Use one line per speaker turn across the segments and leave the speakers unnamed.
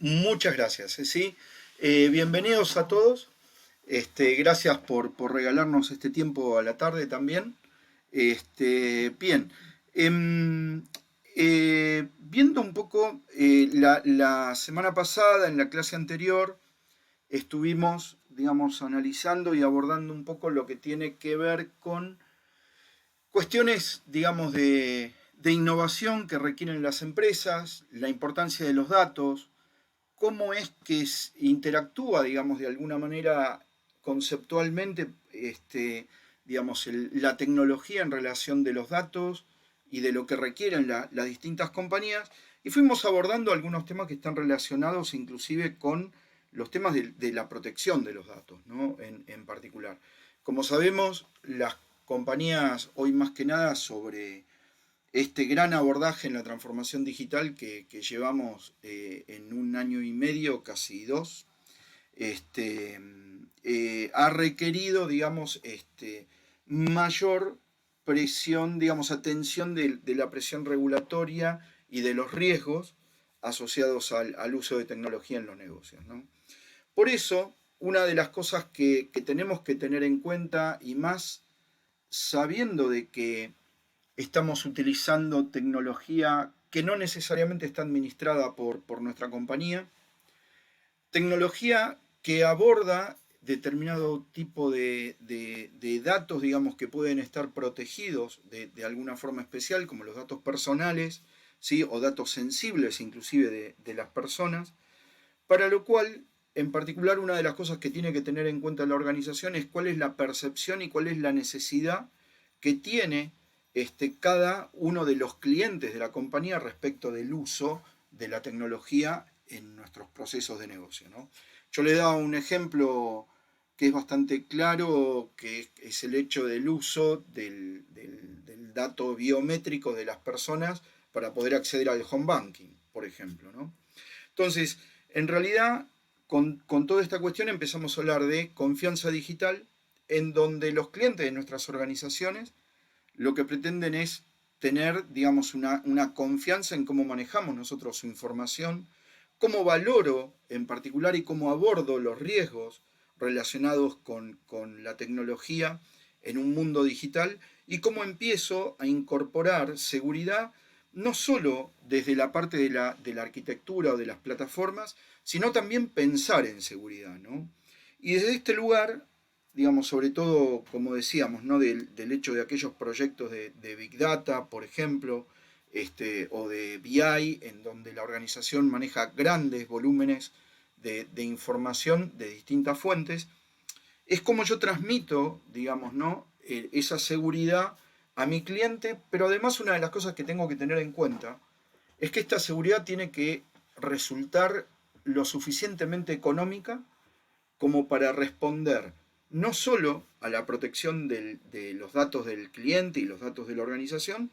Muchas gracias, Ceci. Bienvenidos a todos. Gracias por regalarnos este tiempo a la tarde también. Bien, em, viendo un poco la semana pasada, en la clase anterior, estuvimos, digamos, analizando y abordando un poco lo que tiene que ver con cuestiones, digamos, de innovación que requieren las empresas, la importancia de los datos, cómo es que interactúa, digamos, de alguna manera conceptualmente, digamos, la tecnología en relación de los datos y de lo que requieren las distintas compañías. Y fuimos abordando algunos temas que están relacionados inclusive con los temas de la protección de los datos, ¿no? En particular. Como sabemos, las compañías hoy más que nada sobre este gran abordaje en la transformación digital que llevamos en un año y medio, casi dos, este, ha requerido, digamos, mayor presión, digamos, atención de la presión regulatoria y de los riesgos asociados al uso de tecnología en los negocios, ¿no? Por eso, una de las cosas que tenemos que tener en cuenta, y más sabiendo de que estamos utilizando tecnología que no necesariamente está administrada por nuestra compañía, tecnología que aborda determinado tipo de datos, digamos, que pueden estar protegidos de alguna forma especial, como los datos personales, ¿sí? O datos sensibles inclusive de las personas, para lo cual, en particular, una de las cosas que tiene que tener en cuenta la organización es cuál es la percepción y cuál es la necesidad que tiene cada uno de los clientes de la compañía respecto del uso de la tecnología en nuestros procesos de negocio, ¿no? Yo le he dado un ejemplo que es bastante claro, que es el hecho del uso del dato biométrico de las personas para poder acceder al home banking, por ejemplo, ¿no? Entonces, en realidad, con toda esta cuestión empezamos a hablar de confianza digital, en donde los clientes de nuestras organizaciones lo que pretenden es tener, digamos, una confianza en cómo manejamos nosotros su información, cómo valoro en particular y cómo abordo los riesgos relacionados con la tecnología en un mundo digital y cómo empiezo a incorporar seguridad no solo desde la parte de la arquitectura o de las plataformas, sino también pensar en seguridad, ¿no? Y desde este lugar, digamos, sobre todo, como decíamos, ¿no? Del hecho de aquellos proyectos de Big Data, por ejemplo, o de BI, en donde la organización maneja grandes volúmenes de información de distintas fuentes, es como yo transmito, digamos, ¿no? Esa seguridad a mi cliente, pero además una de las cosas que tengo que tener en cuenta es que esta seguridad tiene que resultar lo suficientemente económica como para responder no solo a la protección de los datos del cliente y los datos de la organización,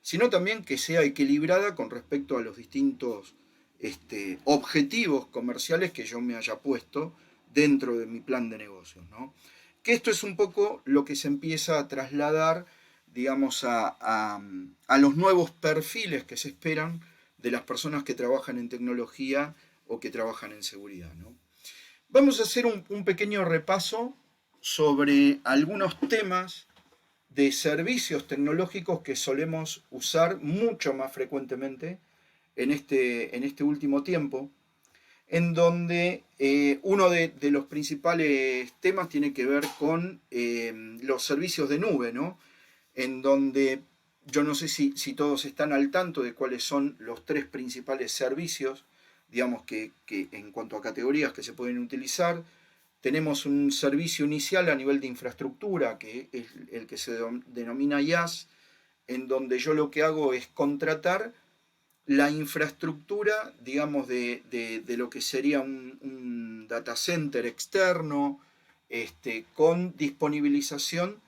sino también que sea equilibrada con respecto a los distintos objetivos comerciales que yo me haya puesto dentro de mi plan de negocios, ¿no? Que esto es un poco lo que se empieza a trasladar, digamos, a los nuevos perfiles que se esperan de las personas que trabajan en tecnología o que trabajan en seguridad, ¿no? Vamos a hacer un pequeño repaso sobre algunos temas de servicios tecnológicos que solemos usar mucho más frecuentemente en este último tiempo, en donde uno de los principales temas tiene que ver con los servicios de nube, ¿no? En donde yo no sé si todos están al tanto de cuáles son los tres principales servicios, digamos, que en cuanto a categorías que se pueden utilizar. Tenemos un servicio inicial a nivel de infraestructura, que es el que se denomina IaaS, en donde yo lo que hago es contratar la infraestructura, digamos, de lo que sería un data center externo, con disponibilización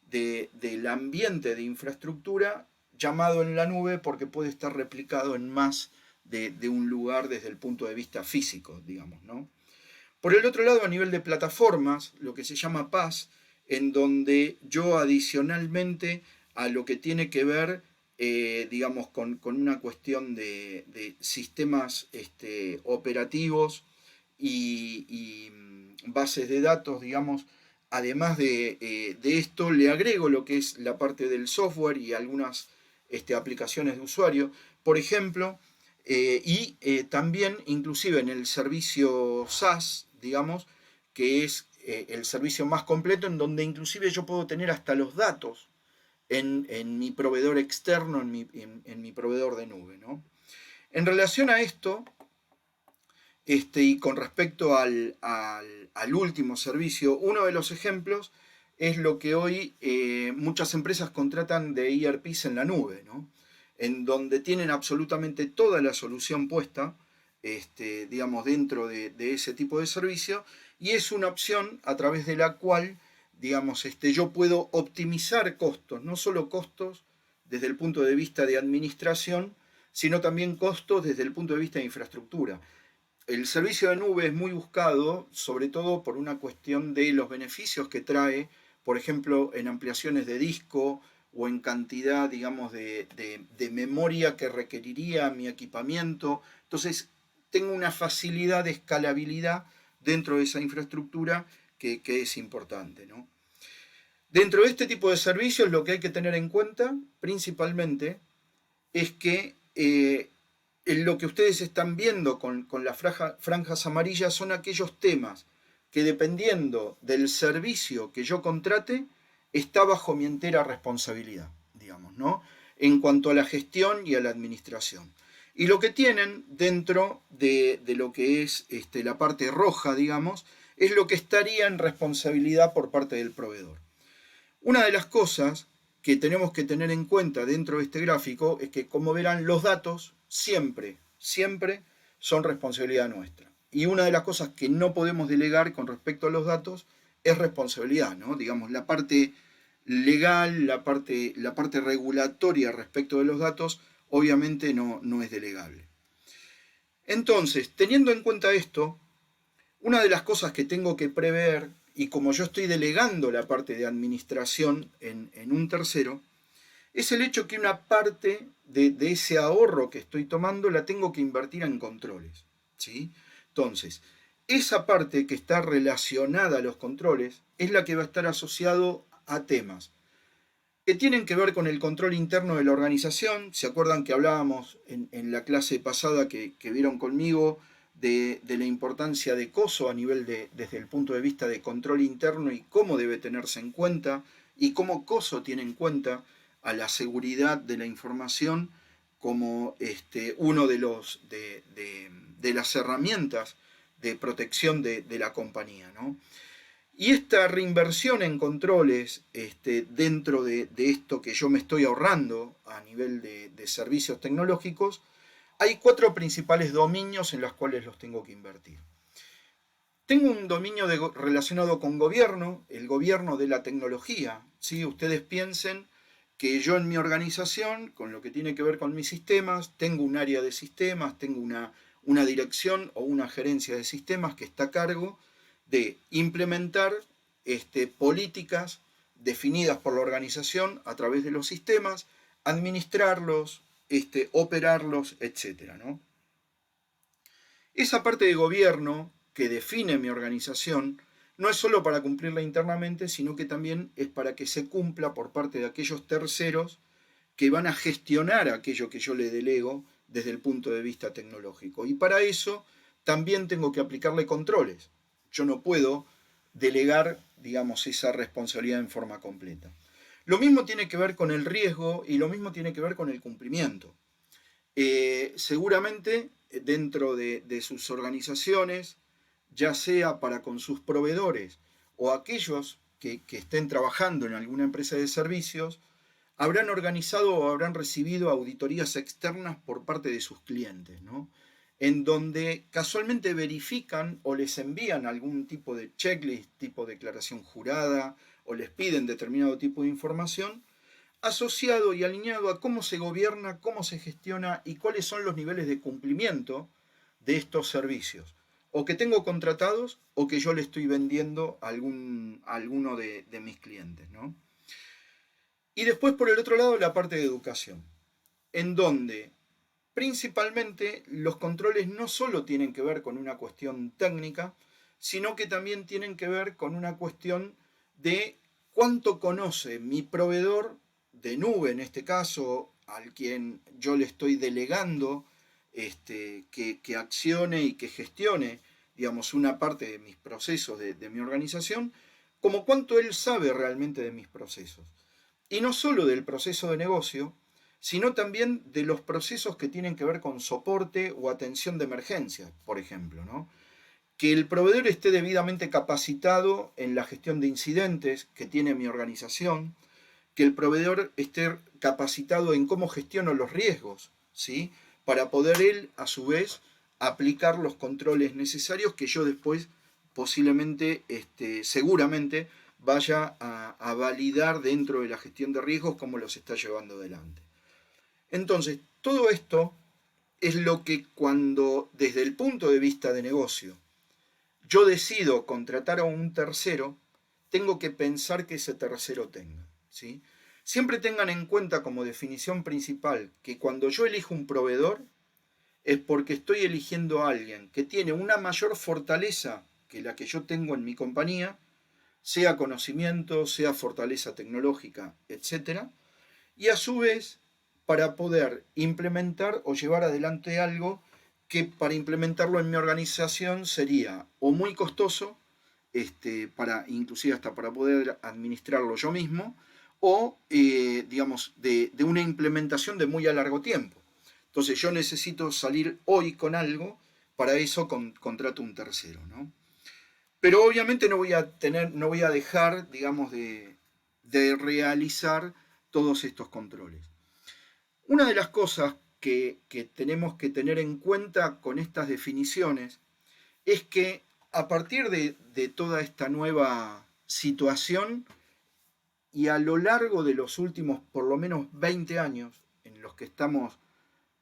del ambiente de infraestructura llamado en la nube porque puede estar replicado en más de un lugar desde el punto de vista físico, digamos, ¿no? Por el otro lado, a nivel de plataformas, lo que se llama PaaS, en donde yo adicionalmente a lo que tiene que ver digamos, con una cuestión de sistemas operativos y bases de datos, digamos. Además de esto, le agrego lo que es la parte del software y algunas aplicaciones de usuario. Por ejemplo, también inclusive en el servicio SaaS, digamos, que es el servicio más completo, en donde inclusive yo puedo tener hasta los datos en mi proveedor externo, en mi proveedor de nube, ¿no? En relación a esto, y con respecto al último servicio, uno de los ejemplos es lo que hoy muchas empresas contratan de ERPs en la nube, ¿no? En donde tienen absolutamente toda la solución puesta, digamos, dentro de ese tipo de servicio, y es una opción a través de la cual, digamos, yo puedo optimizar costos, no solo costos desde el punto de vista de administración, sino también costos desde el punto de vista de infraestructura. El servicio de nube es muy buscado, sobre todo por una cuestión de los beneficios que trae, por ejemplo, en ampliaciones de disco o en cantidad, digamos, de memoria que requeriría mi equipamiento. Entonces, tengo una facilidad de escalabilidad dentro de esa infraestructura que es importante, ¿no? Dentro de este tipo de servicios, lo que hay que tener en cuenta principalmente es que lo que ustedes están viendo con las franjas amarillas son aquellos temas que, dependiendo del servicio que yo contrate, está bajo mi entera responsabilidad, digamos, ¿no? En cuanto a la gestión y a la administración. Y lo que tienen dentro de lo que es la parte roja, digamos, es lo que estaría en responsabilidad por parte del proveedor. Una de las cosas que tenemos que tener en cuenta dentro de este gráfico es que, como verán, los datos siempre son responsabilidad nuestra. Y una de las cosas que no podemos delegar con respecto a los datos es responsabilidad, ¿no? Digamos, la parte legal, la parte regulatoria respecto de los datos, obviamente no es delegable. Entonces, teniendo en cuenta esto, una de las cosas que tengo que prever, y como yo estoy delegando la parte de administración en un tercero, es el hecho que una parte de ese ahorro que estoy tomando la tengo que invertir en controles, ¿sí? Entonces, esa parte que está relacionada a los controles es la que va a estar asociado a temas que tienen que ver con el control interno de la organización. ¿Se acuerdan que hablábamos en la clase pasada que vieron conmigo de la importancia de COSO a nivel desde el punto de vista de control interno y cómo debe tenerse en cuenta y cómo COSO tiene en cuenta a la seguridad de la información como uno de las herramientas de protección de la compañía, ¿no? Y esta reinversión en controles dentro de esto que yo me estoy ahorrando a nivel de servicios tecnológicos, hay 4 principales dominios en los cuales los tengo que invertir. Tengo un dominio relacionado con gobierno, el gobierno de la tecnología, ¿sí? Ustedes piensen que yo en mi organización, con lo que tiene que ver con mis sistemas, tengo un área de sistemas, tengo una dirección o una gerencia de sistemas que está a cargo de implementar políticas definidas por la organización a través de los sistemas, administrarlos, operarlos, etc., ¿no? Esa parte de gobierno que define mi organización no es solo para cumplirla internamente, sino que también es para que se cumpla por parte de aquellos terceros que van a gestionar aquello que yo le delego desde el punto de vista tecnológico. Y para eso también tengo que aplicarle controles. Yo no puedo delegar, digamos, esa responsabilidad en forma completa. Lo mismo tiene que ver con el riesgo y lo mismo tiene que ver con el cumplimiento. Seguramente dentro de sus organizaciones, ya sea para con sus proveedores o aquellos que estén trabajando en alguna empresa de servicios, habrán organizado o habrán recibido auditorías externas por parte de sus clientes, ¿no? En donde casualmente verifican o les envían algún tipo de checklist, tipo declaración jurada, o les piden determinado tipo de información, asociado y alineado a cómo se gobierna, cómo se gestiona y cuáles son los niveles de cumplimiento de estos servicios, o que tengo contratados o que yo le estoy vendiendo a alguno de mis clientes, ¿no? Y después, por el otro lado, la parte de educación. en donde principalmente los controles no solo tienen que ver con una cuestión técnica, sino que también tienen que ver con una cuestión de cuánto conoce mi proveedor de nube, en este caso, al quien yo le estoy delegando que accione y que gestione, digamos, una parte de mis procesos de mi organización, como cuánto él sabe realmente de mis procesos. Y no solo del proceso de negocio, sino también de los procesos que tienen que ver con soporte o atención de emergencia, por ejemplo, ¿no? Que el proveedor esté debidamente capacitado en la gestión de incidentes que tiene mi organización, que el proveedor esté capacitado en cómo gestiono los riesgos, ¿sí? Para poder él, a su vez, aplicar los controles necesarios que yo después posiblemente, seguramente, vaya a validar dentro de la gestión de riesgos cómo los está llevando adelante. Entonces, todo esto es lo que cuando, desde el punto de vista de negocio, yo decido contratar a un tercero, tengo que pensar que ese tercero tenga, ¿sí? Siempre tengan en cuenta como definición principal que cuando yo elijo un proveedor es porque estoy eligiendo a alguien que tiene una mayor fortaleza que la que yo tengo en mi compañía, sea conocimiento, sea fortaleza tecnológica, etcétera, y a su vez para poder implementar o llevar adelante algo que para implementarlo en mi organización sería o muy costoso, inclusive hasta para poder administrarlo yo mismo, o digamos, de una implementación de muy a largo tiempo. Entonces yo necesito salir hoy con algo, para eso contrato un tercero, ¿no? Pero obviamente no voy a dejar, digamos, de realizar todos estos controles. Una de las cosas que tenemos que tener en cuenta con estas definiciones es que a partir de toda esta nueva situación y a lo largo de los últimos por lo menos 20 años en los que estamos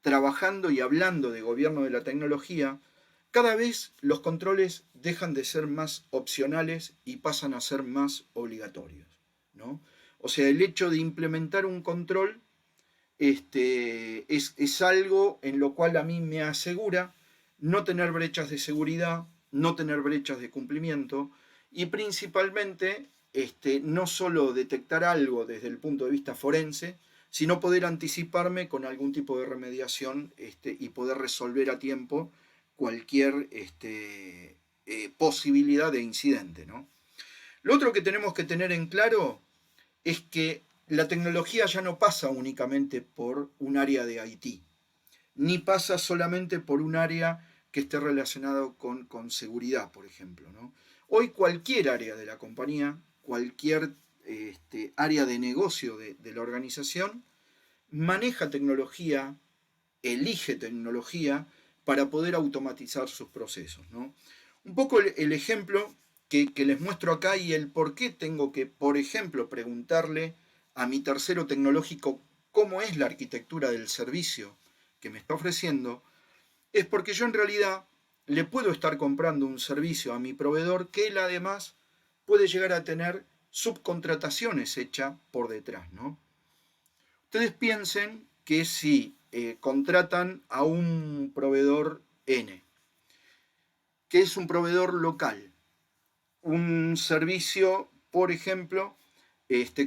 trabajando y hablando de gobierno de la tecnología, cada vez los controles dejan de ser más opcionales y pasan a ser más obligatorios, ¿no? O sea, el hecho de implementar un control es algo en lo cual a mí me asegura no tener brechas de seguridad, no tener brechas de cumplimiento y principalmente no solo detectar algo desde el punto de vista forense, sino poder anticiparme con algún tipo de remediación y poder resolver a tiempo cualquier posibilidad de incidente, ¿no? Lo otro que tenemos que tener en claro es que la tecnología ya no pasa únicamente por un área de IT, ni pasa solamente por un área que esté relacionado con seguridad, por ejemplo, ¿no? Hoy cualquier área de la compañía, cualquier área de negocio de la organización, maneja tecnología, elige tecnología para poder automatizar sus procesos, ¿no? Un poco el ejemplo que les muestro acá y el por qué tengo que, por ejemplo, preguntarle a mi tercero tecnológico cómo es la arquitectura del servicio que me está ofreciendo, es porque yo en realidad le puedo estar comprando un servicio a mi proveedor que él además puede llegar a tener subcontrataciones hechas por detrás, ¿no? Ustedes piensen que si contratan a un proveedor N, que es un proveedor local, un servicio, por ejemplo,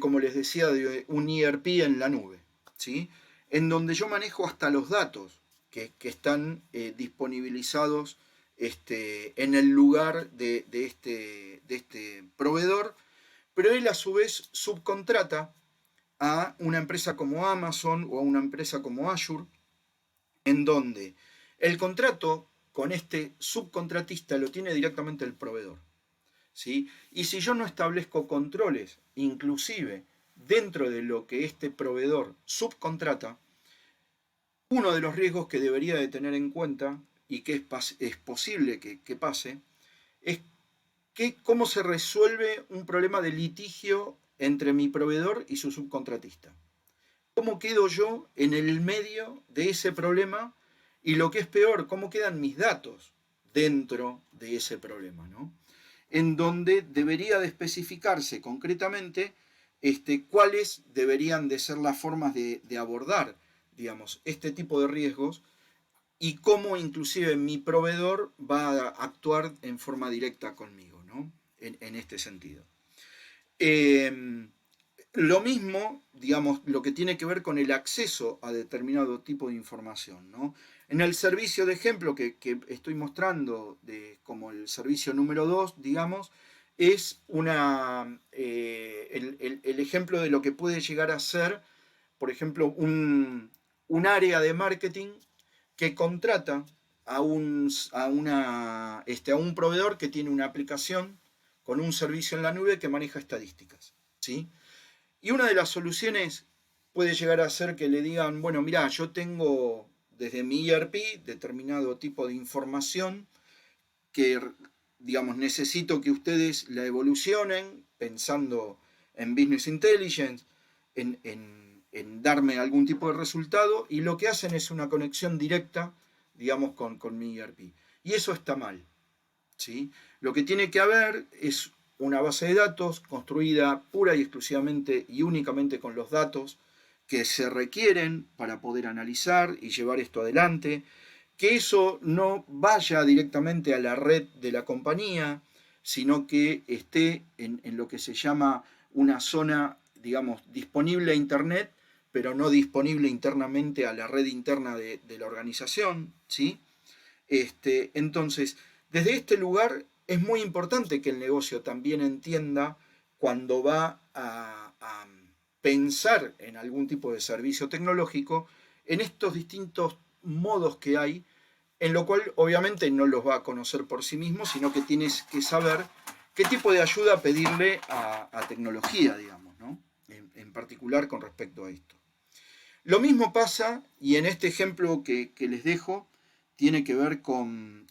como les decía, de un ERP en la nube, ¿sí? En donde yo manejo hasta los datos que están disponibilizados en el lugar de este proveedor, pero él a su vez subcontrata a una empresa como Amazon o a una empresa como Azure, en donde el contrato con este subcontratista lo tiene directamente el proveedor, ¿sí? Y si yo no establezco controles, inclusive dentro de lo que este proveedor subcontrata, uno de los riesgos que debería de tener en cuenta y que es posible que pase, es cómo se resuelve un problema de litigio entre mi proveedor y su subcontratista. ¿Cómo quedo yo en el medio de ese problema? Y lo que es peor, ¿cómo quedan mis datos dentro de ese problema, ¿no? En donde debería de especificarse concretamente cuáles deberían de ser las formas de abordar digamos, este tipo de riesgos y cómo inclusive mi proveedor va a actuar en forma directa conmigo, ¿no? En este sentido. Eh, lo mismo, digamos, lo que tiene que ver con el acceso a determinado tipo de información, ¿no? En el servicio de ejemplo que estoy mostrando, como el servicio número 2, digamos, es el ejemplo de lo que puede llegar a ser, por ejemplo, un área de marketing que contrata a un proveedor que tiene una aplicación con un servicio en la nube que maneja estadísticas, ¿sí? Y una de las soluciones puede llegar a ser que le digan, bueno, mira, yo tengo desde mi ERP determinado tipo de información que, digamos, necesito que ustedes la evolucionen pensando en Business Intelligence, en darme algún tipo de resultado, y lo que hacen es una conexión directa, digamos, con mi ERP. Y eso está mal, ¿sí? Lo que tiene que haber es una base de datos construida pura y exclusivamente y únicamente con los datos que se requieren para poder analizar y llevar esto adelante, que eso no vaya directamente a la red de la compañía, sino que esté en lo que se llama una zona, digamos, disponible a Internet, pero no disponible internamente a la red interna de la organización, ¿sí? Entonces, desde este lugar es muy importante que el negocio también entienda cuando va a pensar en algún tipo de servicio tecnológico, en estos distintos modos que hay, en lo cual obviamente no los va a conocer por sí mismo, sino que tienes que saber qué tipo de ayuda pedirle a tecnología, digamos, ¿no? En particular con respecto a esto. Lo mismo pasa, y en este ejemplo que les dejo, tiene que ver con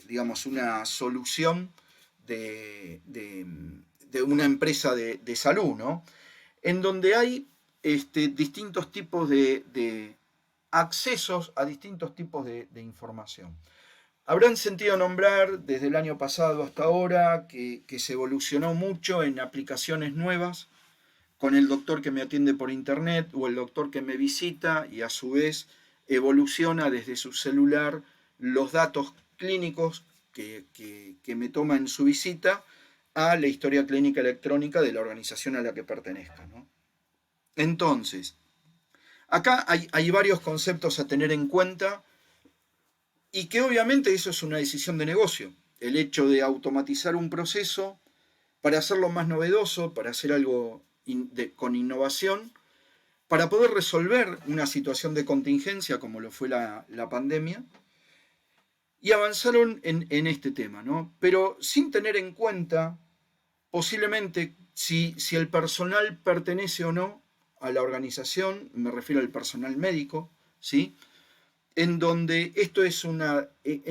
digamos, una solución de una empresa de salud, ¿no? En donde hay distintos tipos de accesos a distintos tipos de información. Habrán sentido nombrar desde el año pasado hasta ahora que se evolucionó mucho en aplicaciones nuevas con el doctor que me atiende por internet o el doctor que me visita y a su vez evoluciona desde su celular los datos clínicos que me toma en su visita a la historia clínica electrónica de la organización a la que pertenezca, ¿no? Entonces, acá hay varios conceptos a tener en cuenta y que obviamente eso es una decisión de negocio. El hecho de automatizar un proceso para hacerlo más novedoso, para hacer algo con innovación, para poder resolver una situación de contingencia como lo fue la pandemia, y avanzaron en este tema, ¿no? Pero sin tener en cuenta posiblemente si el personal pertenece o no a la organización, me refiero al personal médico, ¿sí? En donde esto es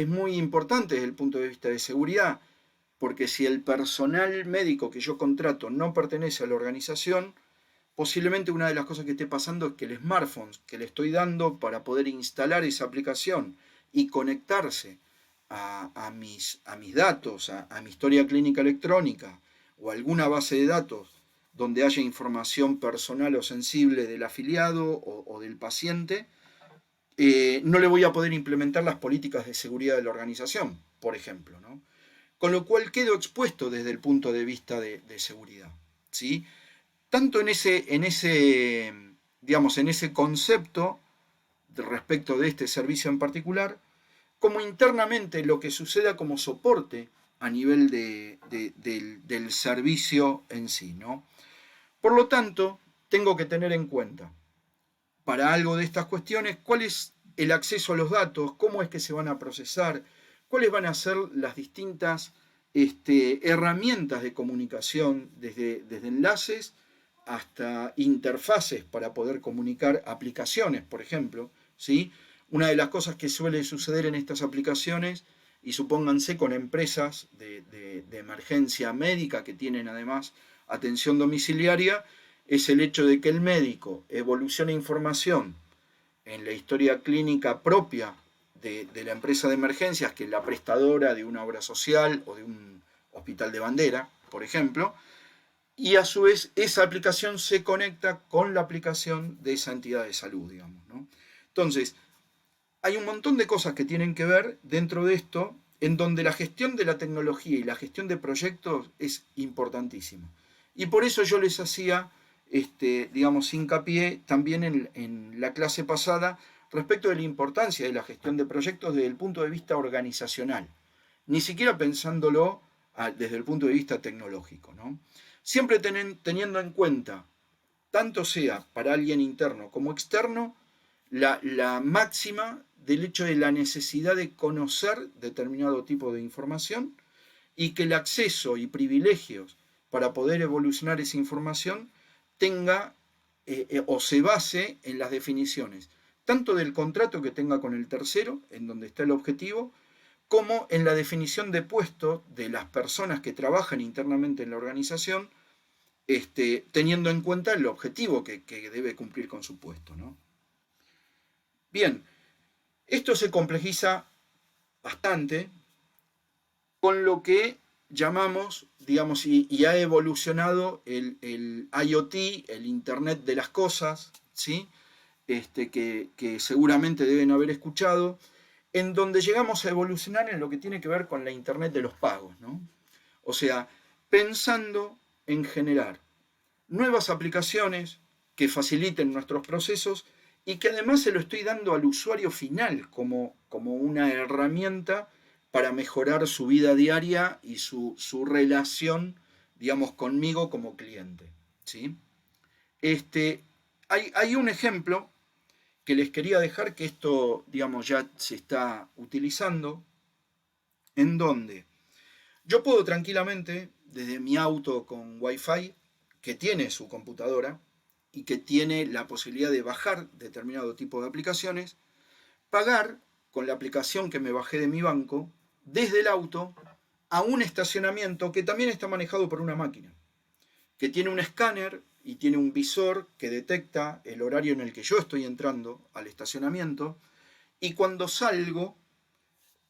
muy importante desde el punto de vista de seguridad, porque si el personal médico que yo contrato no pertenece a la organización, posiblemente una de las cosas que esté pasando es que el smartphone que le estoy dando para poder instalar esa aplicación y conectarse a mis datos, a mi historia clínica electrónica o alguna base de datos donde haya información personal o sensible del afiliado o del paciente, no le voy a poder implementar las políticas de seguridad de la organización, por ejemplo, ¿no? Con lo cual quedo expuesto desde el punto de vista de seguridad, ¿sí? Tanto digamos, en ese concepto respecto de este servicio en particular, como internamente lo que suceda como soporte a nivel del servicio en sí, ¿no? Por lo tanto, tengo que tener en cuenta para algo de estas cuestiones cuál es el acceso a los datos, cómo es que se van a procesar, cuáles van a ser las distintas herramientas de comunicación, desde enlaces hasta interfaces para poder comunicar aplicaciones, por ejemplo, ¿sí? Una de las cosas que suele suceder en estas aplicaciones, y supónganse con empresas de emergencia médica que tienen además atención domiciliaria, es el hecho de que el médico evolucione información en la historia clínica propia de la empresa de emergencias, que es la prestadora de una obra social o de un hospital de bandera, por ejemplo, y a su vez esa aplicación se conecta con la aplicación de esa entidad de salud, digamos, ¿no? Entonces, hay un montón de cosas que tienen que ver dentro de esto, en donde la gestión de la tecnología y la gestión de proyectos es importantísima. Y por eso yo les hacía, digamos, hincapié también en la clase pasada respecto de la importancia de la gestión de proyectos desde el punto de vista organizacional, ni siquiera pensándolo desde el punto de vista tecnológico, ¿no? Siempre teniendo en cuenta, tanto sea para alguien interno como externo, la máxima del hecho de la necesidad de conocer determinado tipo de información y que el acceso y privilegios para poder evolucionar esa información tenga o se base en las definiciones, tanto del contrato que tenga con el tercero, en donde está el objetivo, como en la definición de puesto de las personas que trabajan internamente en la organización, teniendo en cuenta el objetivo que debe cumplir con su puesto, ¿no? Bien, esto se complejiza bastante con lo que llamamos, digamos, y ha evolucionado el IoT, el Internet de las Cosas, ¿sí? Que seguramente deben haber escuchado, en donde llegamos a evolucionar en lo que tiene que ver con la Internet de los pagos, ¿no? O sea, pensando en generar nuevas aplicaciones que faciliten nuestros procesos y que además se lo estoy dando al usuario final como una herramienta para mejorar su vida diaria y su relación, digamos, conmigo como cliente. ¿Sí? Hay un ejemplo que les quería dejar, que esto, digamos, ya se está utilizando, en donde yo puedo tranquilamente, desde mi auto con Wi-Fi, que tiene su computadora y que tiene la posibilidad de bajar determinado tipo de aplicaciones, pagar con la aplicación que me bajé de mi banco desde el auto a un estacionamiento que también está manejado por una máquina, que tiene un escáner y tiene un visor que detecta el horario en el que yo estoy entrando al estacionamiento, y cuando salgo,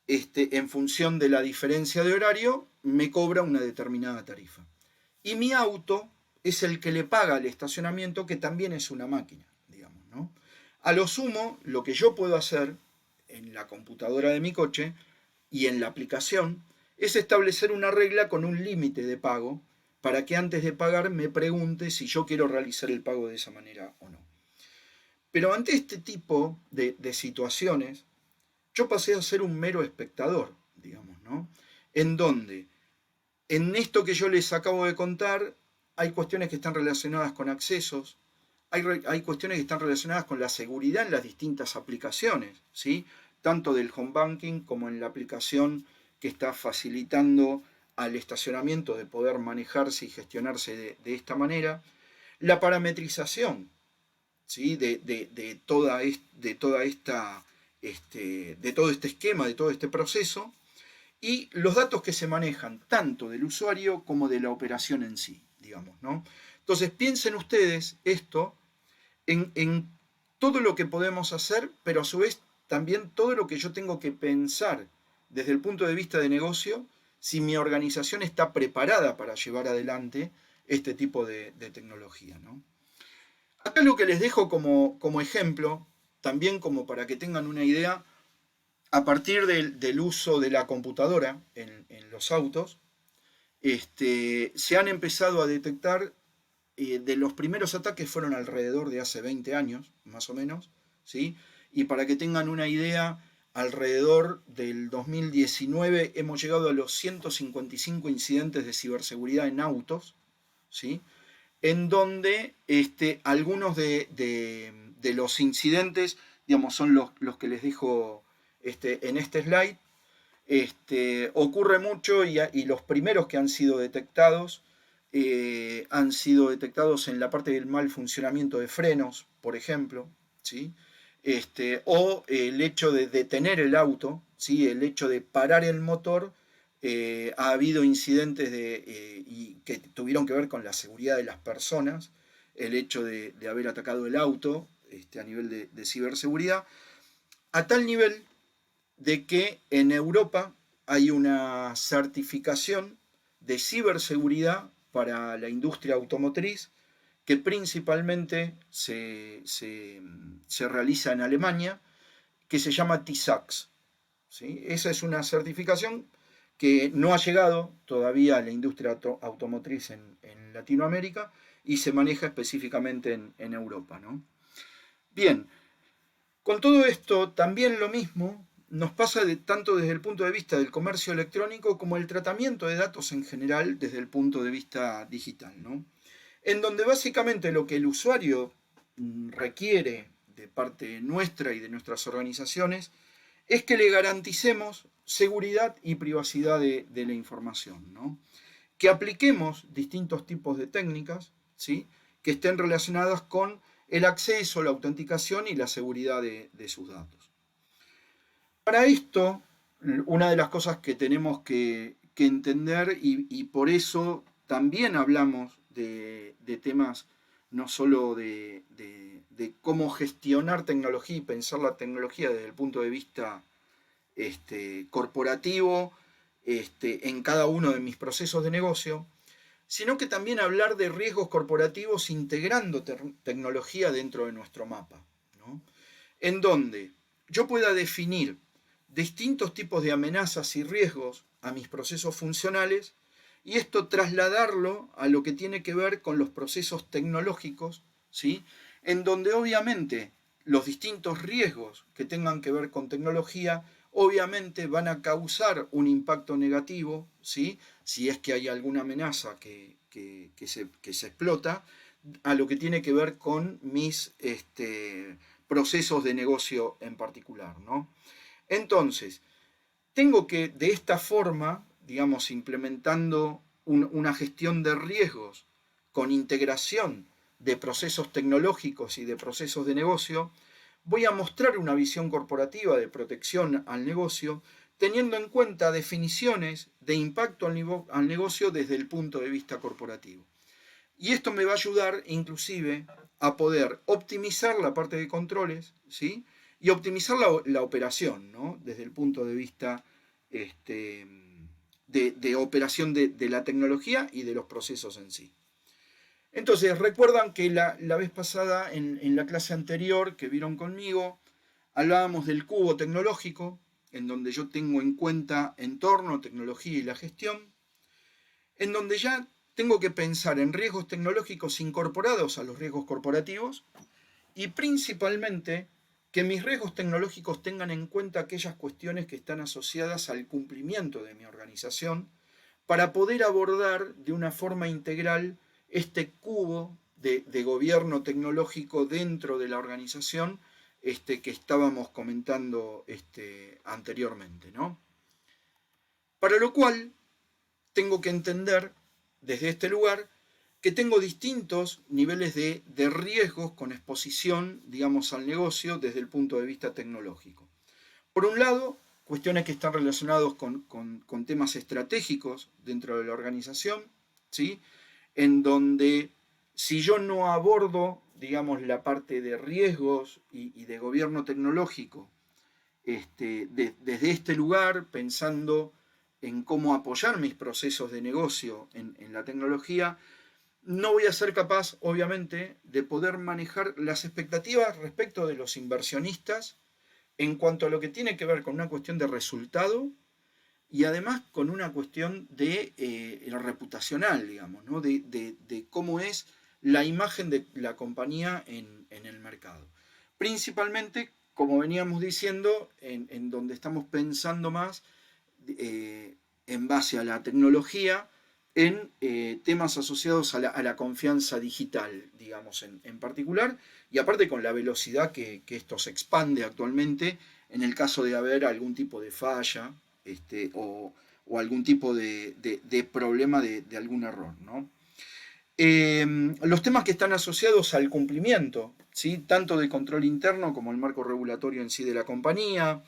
en función de la diferencia de horario, me cobra una determinada tarifa. Y mi auto es el que le paga el estacionamiento, que también es una máquina, digamos, ¿no? A lo sumo, lo que yo puedo hacer en la computadora de mi coche y en la aplicación es establecer una regla con un límite de pago para que antes de pagar me pregunte si yo quiero realizar el pago de esa manera o no. Pero ante este tipo de situaciones, yo pasé a ser un mero espectador, digamos, ¿no? En donde, en esto que yo les acabo de contar, hay cuestiones que están relacionadas con accesos, hay cuestiones que están relacionadas con la seguridad en las distintas aplicaciones, ¿sí? Tanto del home banking como en la aplicación que está facilitando al estacionamiento de poder manejarse y gestionarse de esta manera. La parametrización, ¿sí? De todo este esquema, de todo este proceso, y los datos que se manejan tanto del usuario como de la operación en sí, digamos, ¿no? Entonces piensen ustedes esto en todo lo que podemos hacer, pero a su vez también todo lo que yo tengo que pensar desde el punto de vista de negocio, si mi organización está preparada para llevar adelante este tipo de tecnología, ¿no? Acá lo que les dejo como ejemplo, también como para que tengan una idea, a partir del uso de la computadora en los autos, se han empezado a detectar, de los primeros ataques fueron alrededor de hace 20 años, más o menos, ¿sí? Y para que tengan una idea, alrededor del 2019 hemos llegado a los 155 incidentes de ciberseguridad en autos, ¿sí? En donde algunos de los incidentes, digamos, son los que les dejo en este slide. Ocurre mucho y los primeros que han sido detectados en la parte del mal funcionamiento de frenos, por ejemplo, ¿sí? O el hecho de detener el auto, ¿sí? El hecho de parar el motor. Ha habido incidentes y que tuvieron que ver con la seguridad de las personas, el hecho de haber atacado el auto a nivel de ciberseguridad, a tal nivel de que en Europa hay una certificación de ciberseguridad para la industria automotriz, que principalmente se realiza en Alemania, que se llama TISAX. ¿Sí? Esa es una certificación que no ha llegado todavía a la industria automotriz en Latinoamérica y se maneja específicamente en Europa, ¿no? Bien, con todo esto también lo mismo nos pasa tanto desde el punto de vista del comercio electrónico como el tratamiento de datos en general desde el punto de vista digital, ¿no? En donde básicamente lo que el usuario requiere de parte nuestra y de nuestras organizaciones es que le garanticemos seguridad y privacidad de la información, ¿no? Que apliquemos distintos tipos de técnicas, ¿sí? Que estén relacionadas con el acceso, la autenticación y la seguridad de sus datos. Para esto, una de las cosas que tenemos que entender, y por eso también hablamos de temas no solo de cómo gestionar tecnología y pensar la tecnología desde el punto de vista corporativo en cada uno de mis procesos de negocio, sino que también hablar de riesgos corporativos integrando tecnología dentro de nuestro mapa, ¿no? En donde yo pueda definir distintos tipos de amenazas y riesgos a mis procesos funcionales y esto trasladarlo a lo que tiene que ver con los procesos tecnológicos, ¿sí? En donde obviamente los distintos riesgos que tengan que ver con tecnología obviamente van a causar un impacto negativo, ¿sí? Si es que hay alguna amenaza que se explota, a lo que tiene que ver con mis procesos de negocio en particular, ¿no? Entonces, tengo que de esta forma, digamos, implementando una gestión de riesgos con integración de procesos tecnológicos y de procesos de negocio, voy a mostrar una visión corporativa de protección al negocio, teniendo en cuenta definiciones de impacto al negocio desde el punto de vista corporativo. Y esto me va a ayudar inclusive a poder optimizar la parte de controles, ¿sí? Y optimizar la operación, ¿no? Desde el punto de vista de operación de la tecnología y de los procesos en sí. Entonces, recuerdan que la vez pasada, en la clase anterior que vieron conmigo, hablábamos del cubo tecnológico, en donde yo tengo en cuenta entorno, tecnología y la gestión, en donde ya tengo que pensar en riesgos tecnológicos incorporados a los riesgos corporativos y principalmente que mis riesgos tecnológicos tengan en cuenta aquellas cuestiones que están asociadas al cumplimiento de mi organización para poder abordar de una forma integral este cubo de gobierno tecnológico dentro de la organización que estábamos comentando anteriormente, ¿no? Para lo cual tengo que entender desde este lugar que tengo distintos niveles de riesgos con exposición, digamos, al negocio desde el punto de vista tecnológico. Por un lado, cuestiones que están relacionadas con temas estratégicos dentro de la organización, ¿sí? En donde si yo no abordo, digamos, la parte de riesgos y de gobierno tecnológico desde este lugar, pensando en cómo apoyar mis procesos de negocio en la tecnología, no voy a ser capaz, obviamente, de poder manejar las expectativas respecto de los inversionistas en cuanto a lo que tiene que ver con una cuestión de resultado y además con una cuestión de reputacional, digamos, ¿no? de cómo es la imagen de la compañía en el mercado. Principalmente, como veníamos diciendo, en donde estamos pensando más en base a la tecnología, en temas asociados a la confianza digital, digamos, en particular, y aparte con la velocidad que esto se expande actualmente, en el caso de haber algún tipo de falla o algún tipo de problema de algún error, ¿no? Los temas que están asociados al cumplimiento, ¿sí? Tanto de control interno como el marco regulatorio en sí de la compañía,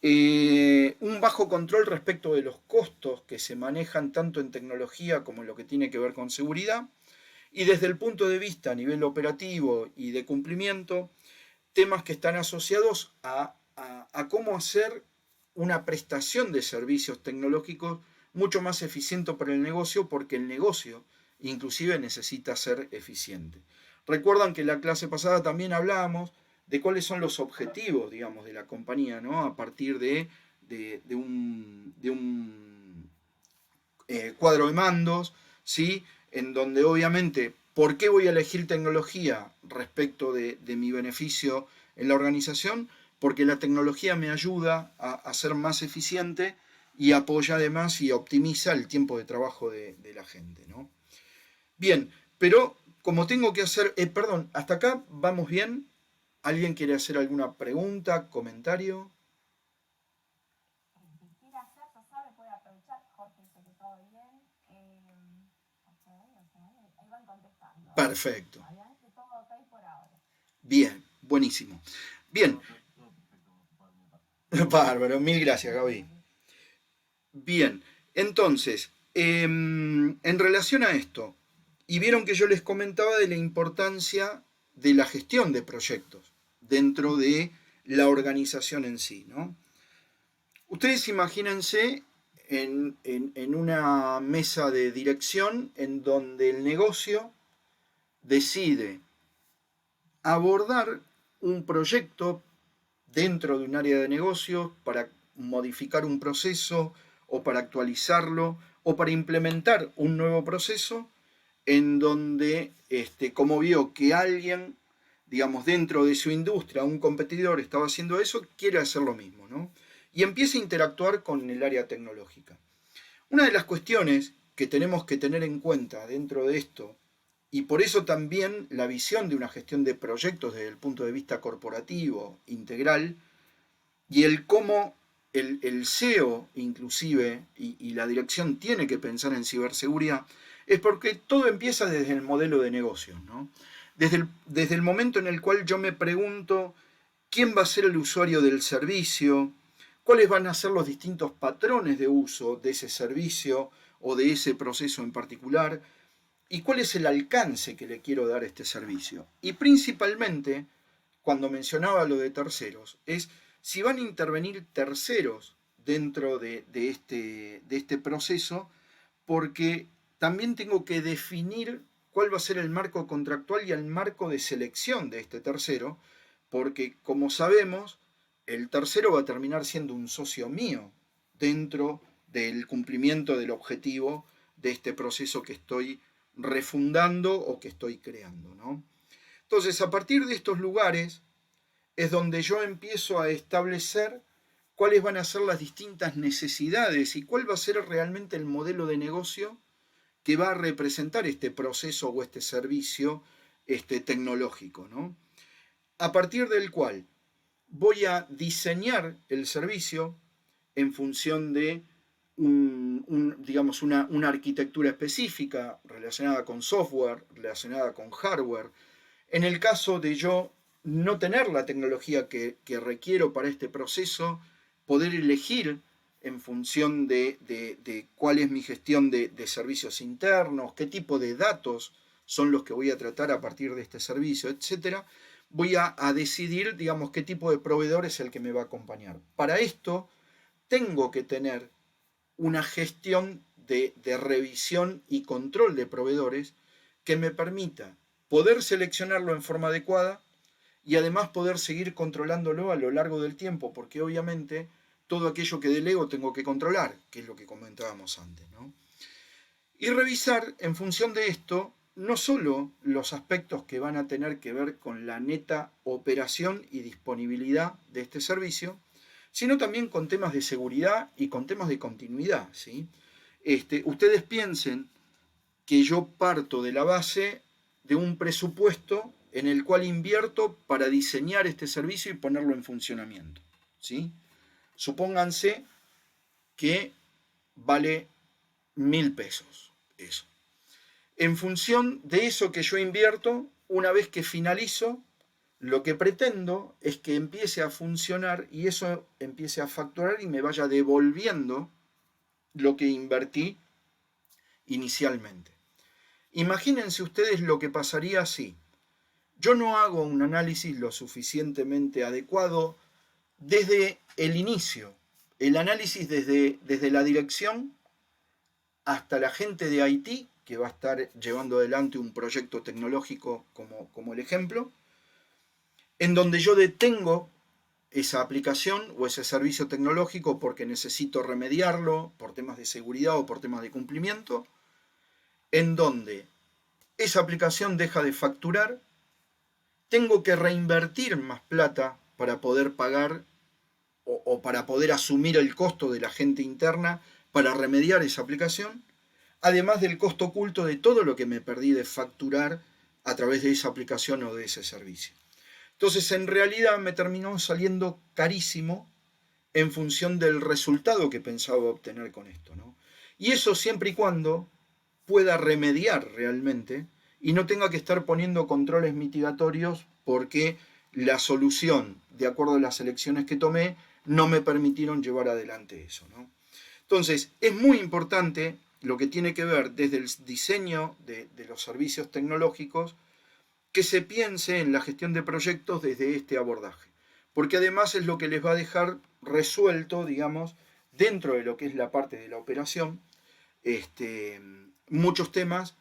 un bajo control respecto de los costos que se manejan tanto en tecnología como en lo que tiene que ver con seguridad, y desde el punto de vista a nivel operativo y de cumplimiento, temas que están asociados a cómo hacer una prestación de servicios tecnológicos mucho más eficiente para el negocio, porque el negocio inclusive necesita ser eficiente. Recuerdan que en la clase pasada también hablábamos de cuáles son los objetivos, digamos, de la compañía, ¿no? A partir de un cuadro de mandos, ¿sí? En donde obviamente, ¿por qué voy a elegir tecnología respecto de mi beneficio en la organización? Porque la tecnología me ayuda a ser más eficiente y apoya además y optimiza el tiempo de trabajo de la gente, ¿no? Bien, pero como tengo que hacer, perdón, hasta acá vamos bien. ¿Alguien quiere hacer alguna pregunta, comentario?
Si quiere hacer, ya sabe, puede aprovechar. Jorge dice que todo bien. Ok, ahí van contestando.
Perfecto.
Habían que todo ok por ahora.
Bien, buenísimo. Bien. Bárbaro, mil gracias, Gaby. Bien, entonces, en relación a esto, y vieron que yo les comentaba de la importancia de la gestión de proyectos dentro de la organización en sí, ¿no? Ustedes imagínense en una mesa de dirección en donde el negocio decide abordar un proyecto dentro de un área de negocio para modificar un proceso o para actualizarlo o para implementar un nuevo proceso en donde, como vio que alguien, digamos, dentro de su industria, un competidor estaba haciendo eso, quiere hacer lo mismo, ¿no? Y empieza a interactuar con el área tecnológica. Una de las cuestiones que tenemos que tener en cuenta dentro de esto, y por eso también la visión de una gestión de proyectos desde el punto de vista corporativo, integral, y el cómo el CEO inclusive y la dirección tiene que pensar en ciberseguridad, es porque todo empieza desde el modelo de negocio, ¿no? Desde el momento en el cual yo me pregunto quién va a ser el usuario del servicio, cuáles van a ser los distintos patrones de uso de ese servicio o de ese proceso en particular, y cuál es el alcance que le quiero dar a este servicio. Y principalmente, cuando mencionaba lo de terceros, es si van a intervenir terceros dentro de este proceso, porque también tengo que definir cuál va a ser el marco contractual y el marco de selección de este tercero, porque como sabemos, el tercero va a terminar siendo un socio mío dentro del cumplimiento del objetivo de este proceso que estoy refundando o que estoy creando, ¿no? Entonces, a partir de estos lugares es donde yo empiezo a establecer cuáles van a ser las distintas necesidades y cuál va a ser realmente el modelo de negocio que va a representar este proceso o este servicio tecnológico, ¿no? A partir del cual voy a diseñar el servicio en función de digamos una arquitectura específica relacionada con software, relacionada con hardware. En el caso de yo no tener la tecnología que requiero para este proceso, poder elegir en función de cuál es mi gestión de servicios internos, qué tipo de datos son los que voy a tratar a partir de este servicio, etcétera, voy a decidir, digamos, qué tipo de proveedor es el que me va a acompañar. Para esto, tengo que tener una gestión de revisión y control de proveedores que me permita poder seleccionarlo en forma adecuada y además poder seguir controlándolo a lo largo del tiempo, porque obviamente todo aquello que delego tengo que controlar, que es lo que comentábamos antes, ¿no? Y revisar en función de esto no solo los aspectos que van a tener que ver con la neta operación y disponibilidad de este servicio, sino también con temas de seguridad y con temas de continuidad, ¿sí? Ustedes piensen que yo parto de la base de un presupuesto en el cual invierto para diseñar este servicio y ponerlo en funcionamiento, ¿sí? Supónganse que vale 1.000 pesos eso. En función de eso que yo invierto, una vez que finalizo, lo que pretendo es que empiece a funcionar y eso empiece a facturar y me vaya devolviendo lo que invertí inicialmente. Imagínense ustedes lo que pasaría si yo no hago un análisis lo suficientemente adecuado desde el inicio, el análisis desde la dirección hasta la gente de IT que va a estar llevando adelante un proyecto tecnológico como el ejemplo, en donde yo detengo esa aplicación o ese servicio tecnológico porque necesito remediarlo por temas de seguridad o por temas de cumplimiento, en donde esa aplicación deja de facturar, tengo que reinvertir más plata para poder pagar o para poder asumir el costo de la gente interna para remediar esa aplicación, además del costo oculto de todo lo que me perdí de facturar a través de esa aplicación o de ese servicio. Entonces, en realidad me terminó saliendo carísimo en función del resultado que pensaba obtener con esto, ¿no? Y eso siempre y cuando pueda remediar realmente y no tenga que estar poniendo controles mitigatorios porque la solución, de acuerdo a las elecciones que tomé, no me permitieron llevar adelante eso, ¿no? Entonces, es muy importante lo que tiene que ver desde el diseño de los servicios tecnológicos, que se piense en la gestión de proyectos desde este abordaje, porque además es lo que les va a dejar resuelto, digamos, dentro de lo que es la parte de la operación, muchos temas,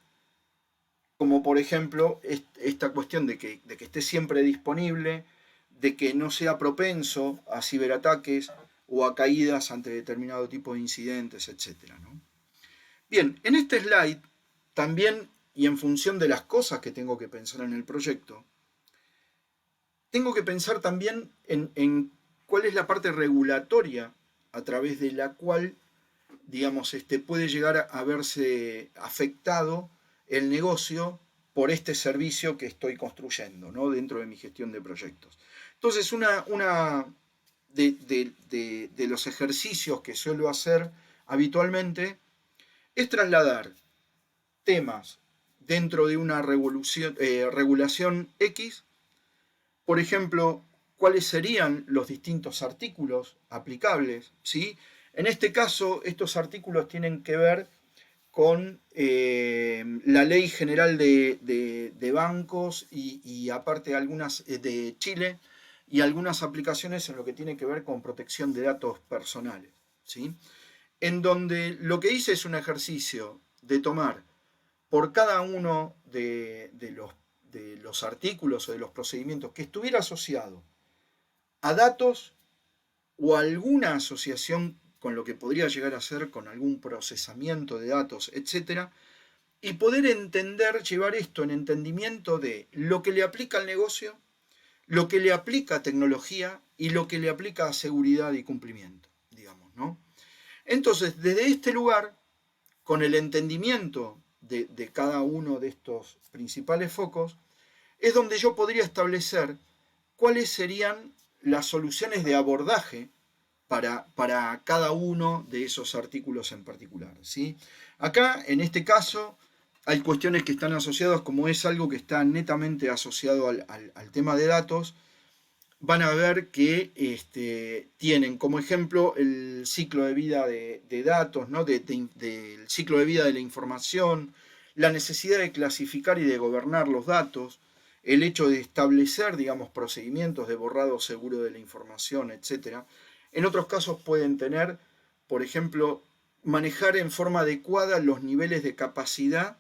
como por ejemplo esta cuestión de que esté siempre disponible, de que no sea propenso a ciberataques o a caídas ante determinado tipo de incidentes, etc., ¿no? Bien, en este slide también, y en función de las cosas que tengo que pensar en el proyecto, tengo que pensar también en cuál es la parte regulatoria a través de la cual, digamos, puede llegar a verse afectado el negocio por este servicio que estoy construyendo, ¿no?, dentro de mi gestión de proyectos. Entonces, una de los ejercicios que suelo hacer habitualmente es trasladar temas dentro de una regulación X, por ejemplo, cuáles serían los distintos artículos aplicables, ¿sí? En este caso, estos artículos tienen que ver con la Ley General de Bancos y aparte algunas de Chile y algunas aplicaciones en lo que tiene que ver con protección de datos personales, ¿sí? En donde lo que hice es un ejercicio de tomar por cada uno de los artículos o de los procedimientos que estuviera asociado a datos o alguna asociación con lo que podría llegar a ser con algún procesamiento de datos, etcétera, y poder entender, llevar esto en entendimiento de lo que le aplica al negocio, lo que le aplica a tecnología y lo que le aplica a seguridad y cumplimiento, digamos, ¿no? Entonces, desde este lugar, con el entendimiento de cada uno de estos principales focos, es donde yo podría establecer cuáles serían las soluciones de abordaje para cada uno de esos artículos en particular, ¿sí? Acá, en este caso, hay cuestiones que están asociadas, como es algo que está netamente asociado al tema de datos, van a ver que tienen como ejemplo el ciclo de vida de datos, ¿no?, del ciclo de vida de la información, la necesidad de clasificar y de gobernar los datos, el hecho de establecer, digamos, procedimientos de borrado seguro de la información, etc. En otros casos pueden tener, por ejemplo, manejar en forma adecuada los niveles de capacidad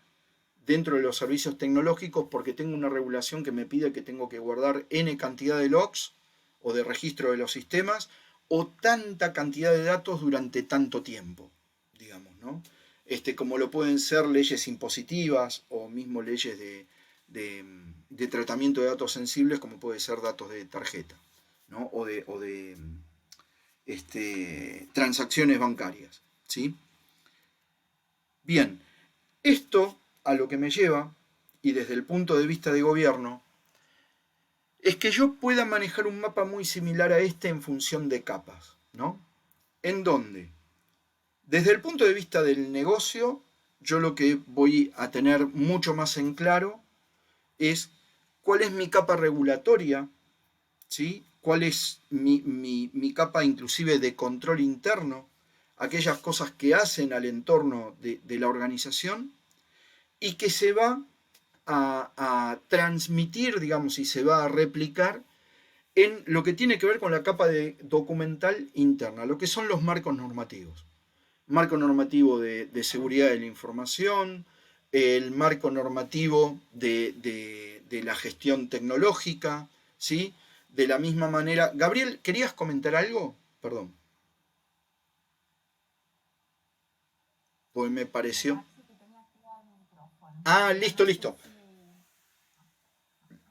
dentro de los servicios tecnológicos, porque tengo una regulación que me pide que tengo que guardar N cantidad de logs o de registro de los sistemas o tanta cantidad de datos durante tanto tiempo, digamos, ¿no? Como lo pueden ser leyes impositivas o mismo leyes de tratamiento de datos sensibles, como puede ser datos de tarjeta, ¿no?, o de transacciones bancarias, ¿sí? Bien, esto a lo que me lleva, y desde el punto de vista de gobierno, es que yo pueda manejar un mapa muy similar a este en función de capas, ¿no? En donde, desde el punto de vista del negocio, yo lo que voy a tener mucho más en claro es cuál es mi capa regulatoria, ¿sí?, cuál es mi capa inclusive de control interno, aquellas cosas que hacen al entorno de la organización y que se va a transmitir, digamos, y se va a replicar en lo que tiene que ver con la capa documental interna, lo que son los marcos normativos. Marco normativo de seguridad de la información, el marco normativo de la gestión tecnológica, ¿sí? De la misma manera. Gabriel, ¿querías comentar algo? Perdón. Pues me pareció.
Sí, que tenía activado el micrófono,
Ah,
pero
listo,
no sé
listo.
si...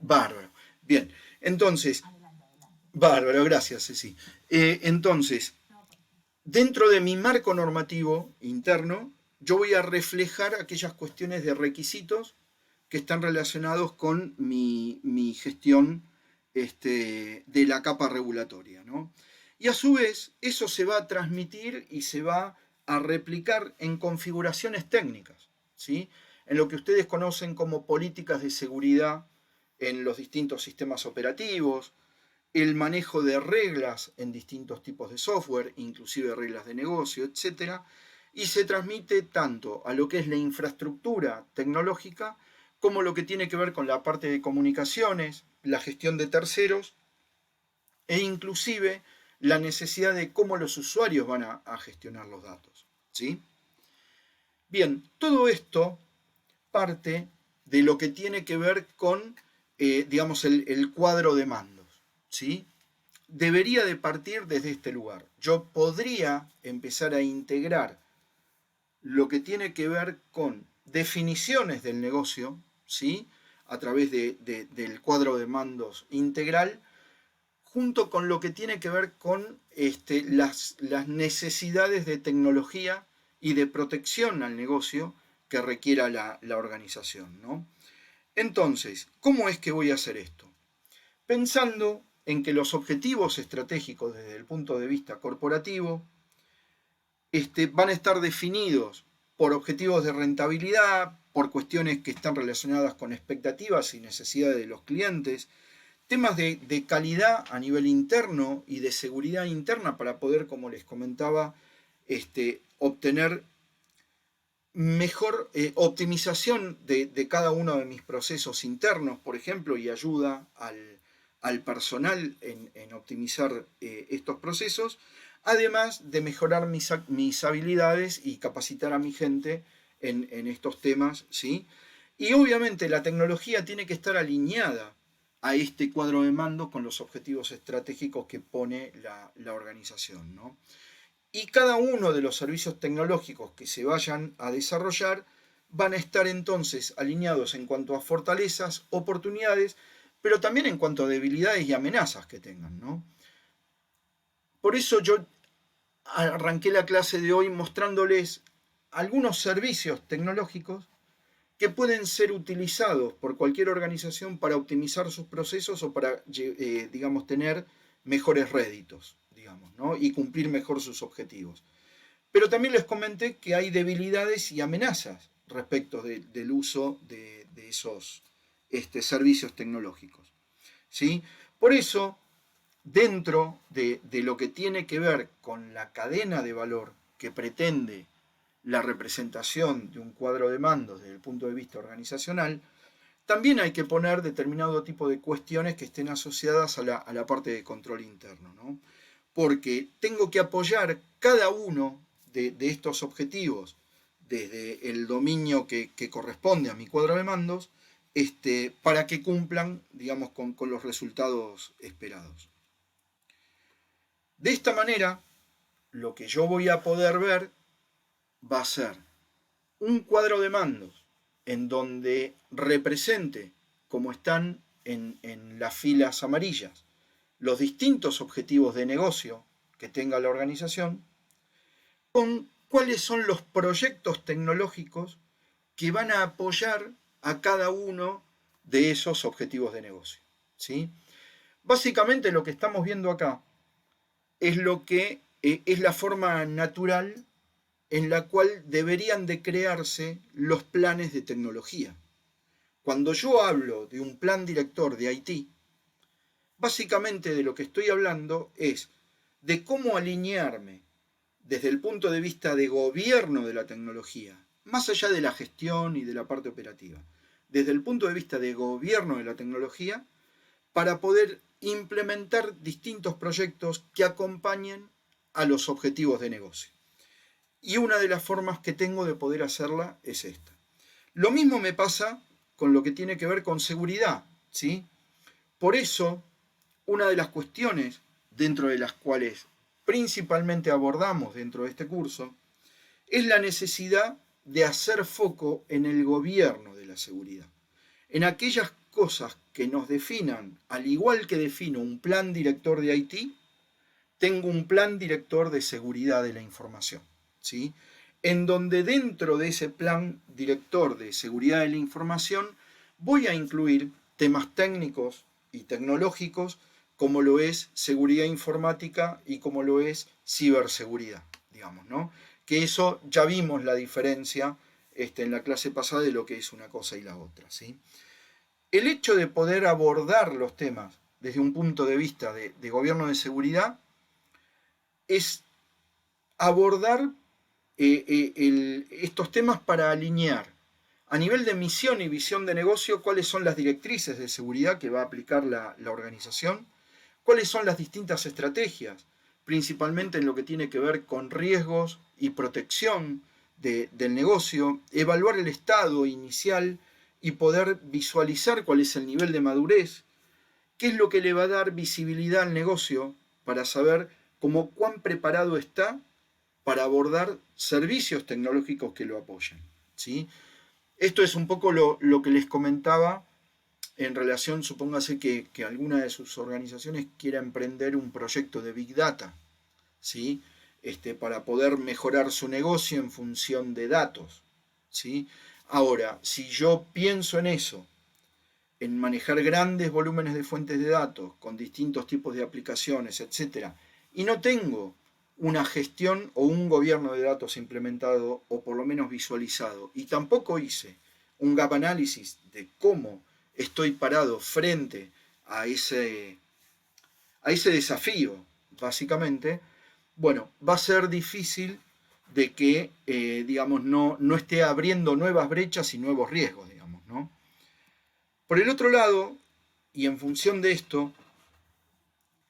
Bárbaro. Bien, entonces,
Adelante, adelante.
bárbaro, gracias, Ceci. Entonces,
No, por favor.
dentro de mi marco normativo interno, yo voy a reflejar aquellas cuestiones de requisitos que están relacionados con mi gestión de la capa regulatoria, ¿no? Y a su vez, eso se va a transmitir y se va a replicar en configuraciones técnicas, ¿sí? En lo que ustedes conocen como políticas de seguridad en los distintos sistemas operativos, el manejo de reglas en distintos tipos de software, inclusive reglas de negocio, etcétera, y se transmite tanto a lo que es la infraestructura tecnológica como lo que tiene que ver con la parte de comunicaciones, la gestión de terceros e inclusive la necesidad de cómo los usuarios van a gestionar los datos, ¿sí? Bien, todo esto parte de lo que tiene que ver con, digamos, el cuadro de mandos, ¿sí? Debería de partir desde este lugar. Yo podría empezar a integrar lo que tiene que ver con definiciones del negocio, ¿sí? A través del cuadro de mandos integral, junto con lo que tiene que ver con las necesidades de tecnología y de protección al negocio que requiera la organización, ¿no? Entonces, ¿cómo es que voy a hacer esto? Pensando en que los objetivos estratégicos desde el punto de vista corporativo van a estar definidos por objetivos de rentabilidad, por cuestiones que están relacionadas con expectativas y necesidades de los clientes, temas de calidad a nivel interno y de seguridad interna para poder, como les comentaba, obtener mejor optimización de cada uno de mis procesos internos, por ejemplo, y ayuda al personal en optimizar estos procesos, además de mejorar mis habilidades y capacitar a mi gente en estos temas, ¿sí? Y obviamente la tecnología tiene que estar alineada a este cuadro de mando con los objetivos estratégicos que pone la organización, ¿no? Y cada uno de los servicios tecnológicos que se vayan a desarrollar van a estar entonces alineados en cuanto a fortalezas, oportunidades, pero también en cuanto a debilidades y amenazas que tengan, ¿no? Por eso yo arranqué la clase de hoy mostrándoles algunos servicios tecnológicos que pueden ser utilizados por cualquier organización para optimizar sus procesos o para, digamos, tener mejores réditos, digamos, ¿no? Y cumplir mejor sus objetivos. Pero también les comenté que hay debilidades y amenazas respecto del uso de esos servicios tecnológicos, ¿sí? Por eso, dentro de lo que tiene que ver con la cadena de valor que pretende la representación de un cuadro de mandos desde el punto de vista organizacional, también hay que poner determinado tipo de cuestiones que estén asociadas a la parte de control interno, ¿no? Porque tengo que apoyar cada uno de estos objetivos desde el dominio que corresponde a mi cuadro de mandos, para que cumplan, digamos, con los resultados esperados. De esta manera, lo que yo voy a poder ver va a ser un cuadro de mandos en donde represente, como están en las filas amarillas, los distintos objetivos de negocio que tenga la organización, con cuáles son los proyectos tecnológicos que van a apoyar a cada uno de esos objetivos de negocio, ¿sí? Básicamente lo que estamos viendo acá es lo que es la forma natural en la cual deberían de crearse los planes de tecnología. Cuando yo hablo de un plan director de IT, básicamente de lo que estoy hablando es de cómo alinearme desde el punto de vista de gobierno de la tecnología, más allá de la gestión y de la parte operativa, desde el punto de vista de gobierno de la tecnología, para poder implementar distintos proyectos que acompañen a los objetivos de negocio. Y una de las formas que tengo de poder hacerla es esta. Lo mismo me pasa con lo que tiene que ver con seguridad, ¿sí? Por eso, una de las cuestiones dentro de las cuales principalmente abordamos dentro de este curso es la necesidad de hacer foco en el gobierno de la seguridad, en aquellas cosas que nos definan, al igual que defino un plan director de IT, tengo un plan director de seguridad de la información, ¿sí? En donde dentro de ese plan director de seguridad de la información voy a incluir temas técnicos y tecnológicos como lo es seguridad informática y como lo es ciberseguridad, digamos, ¿no? Que eso ya vimos la diferencia en la clase pasada de lo que es una cosa y la otra, ¿sí? El hecho de poder abordar los temas desde un punto de vista de gobierno de seguridad es abordar estos temas para alinear a nivel de misión y visión de negocio cuáles son las directrices de seguridad que va a aplicar la organización, cuáles son las distintas estrategias, principalmente en lo que tiene que ver con riesgos y protección del negocio, evaluar el estado inicial y poder visualizar cuál es el nivel de madurez, qué es lo que le va a dar visibilidad al negocio para saber cómo cuán preparado está para abordar servicios tecnológicos que lo apoyen, ¿sí? Esto es un poco lo que les comentaba en relación, supóngase que alguna de sus organizaciones quiera emprender un proyecto de Big Data, ¿sí? Para poder mejorar su negocio en función de datos, ¿sí? Ahora, si yo pienso en eso, en manejar grandes volúmenes de fuentes de datos con distintos tipos de aplicaciones, etcétera, y no tengo una gestión o un gobierno de datos implementado o por lo menos visualizado, y tampoco hice un gap análisis de cómo estoy parado frente a ese desafío, básicamente, bueno, va a ser difícil de que, digamos, no esté abriendo nuevas brechas y nuevos riesgos, digamos, ¿no? Por el otro lado, y en función de esto,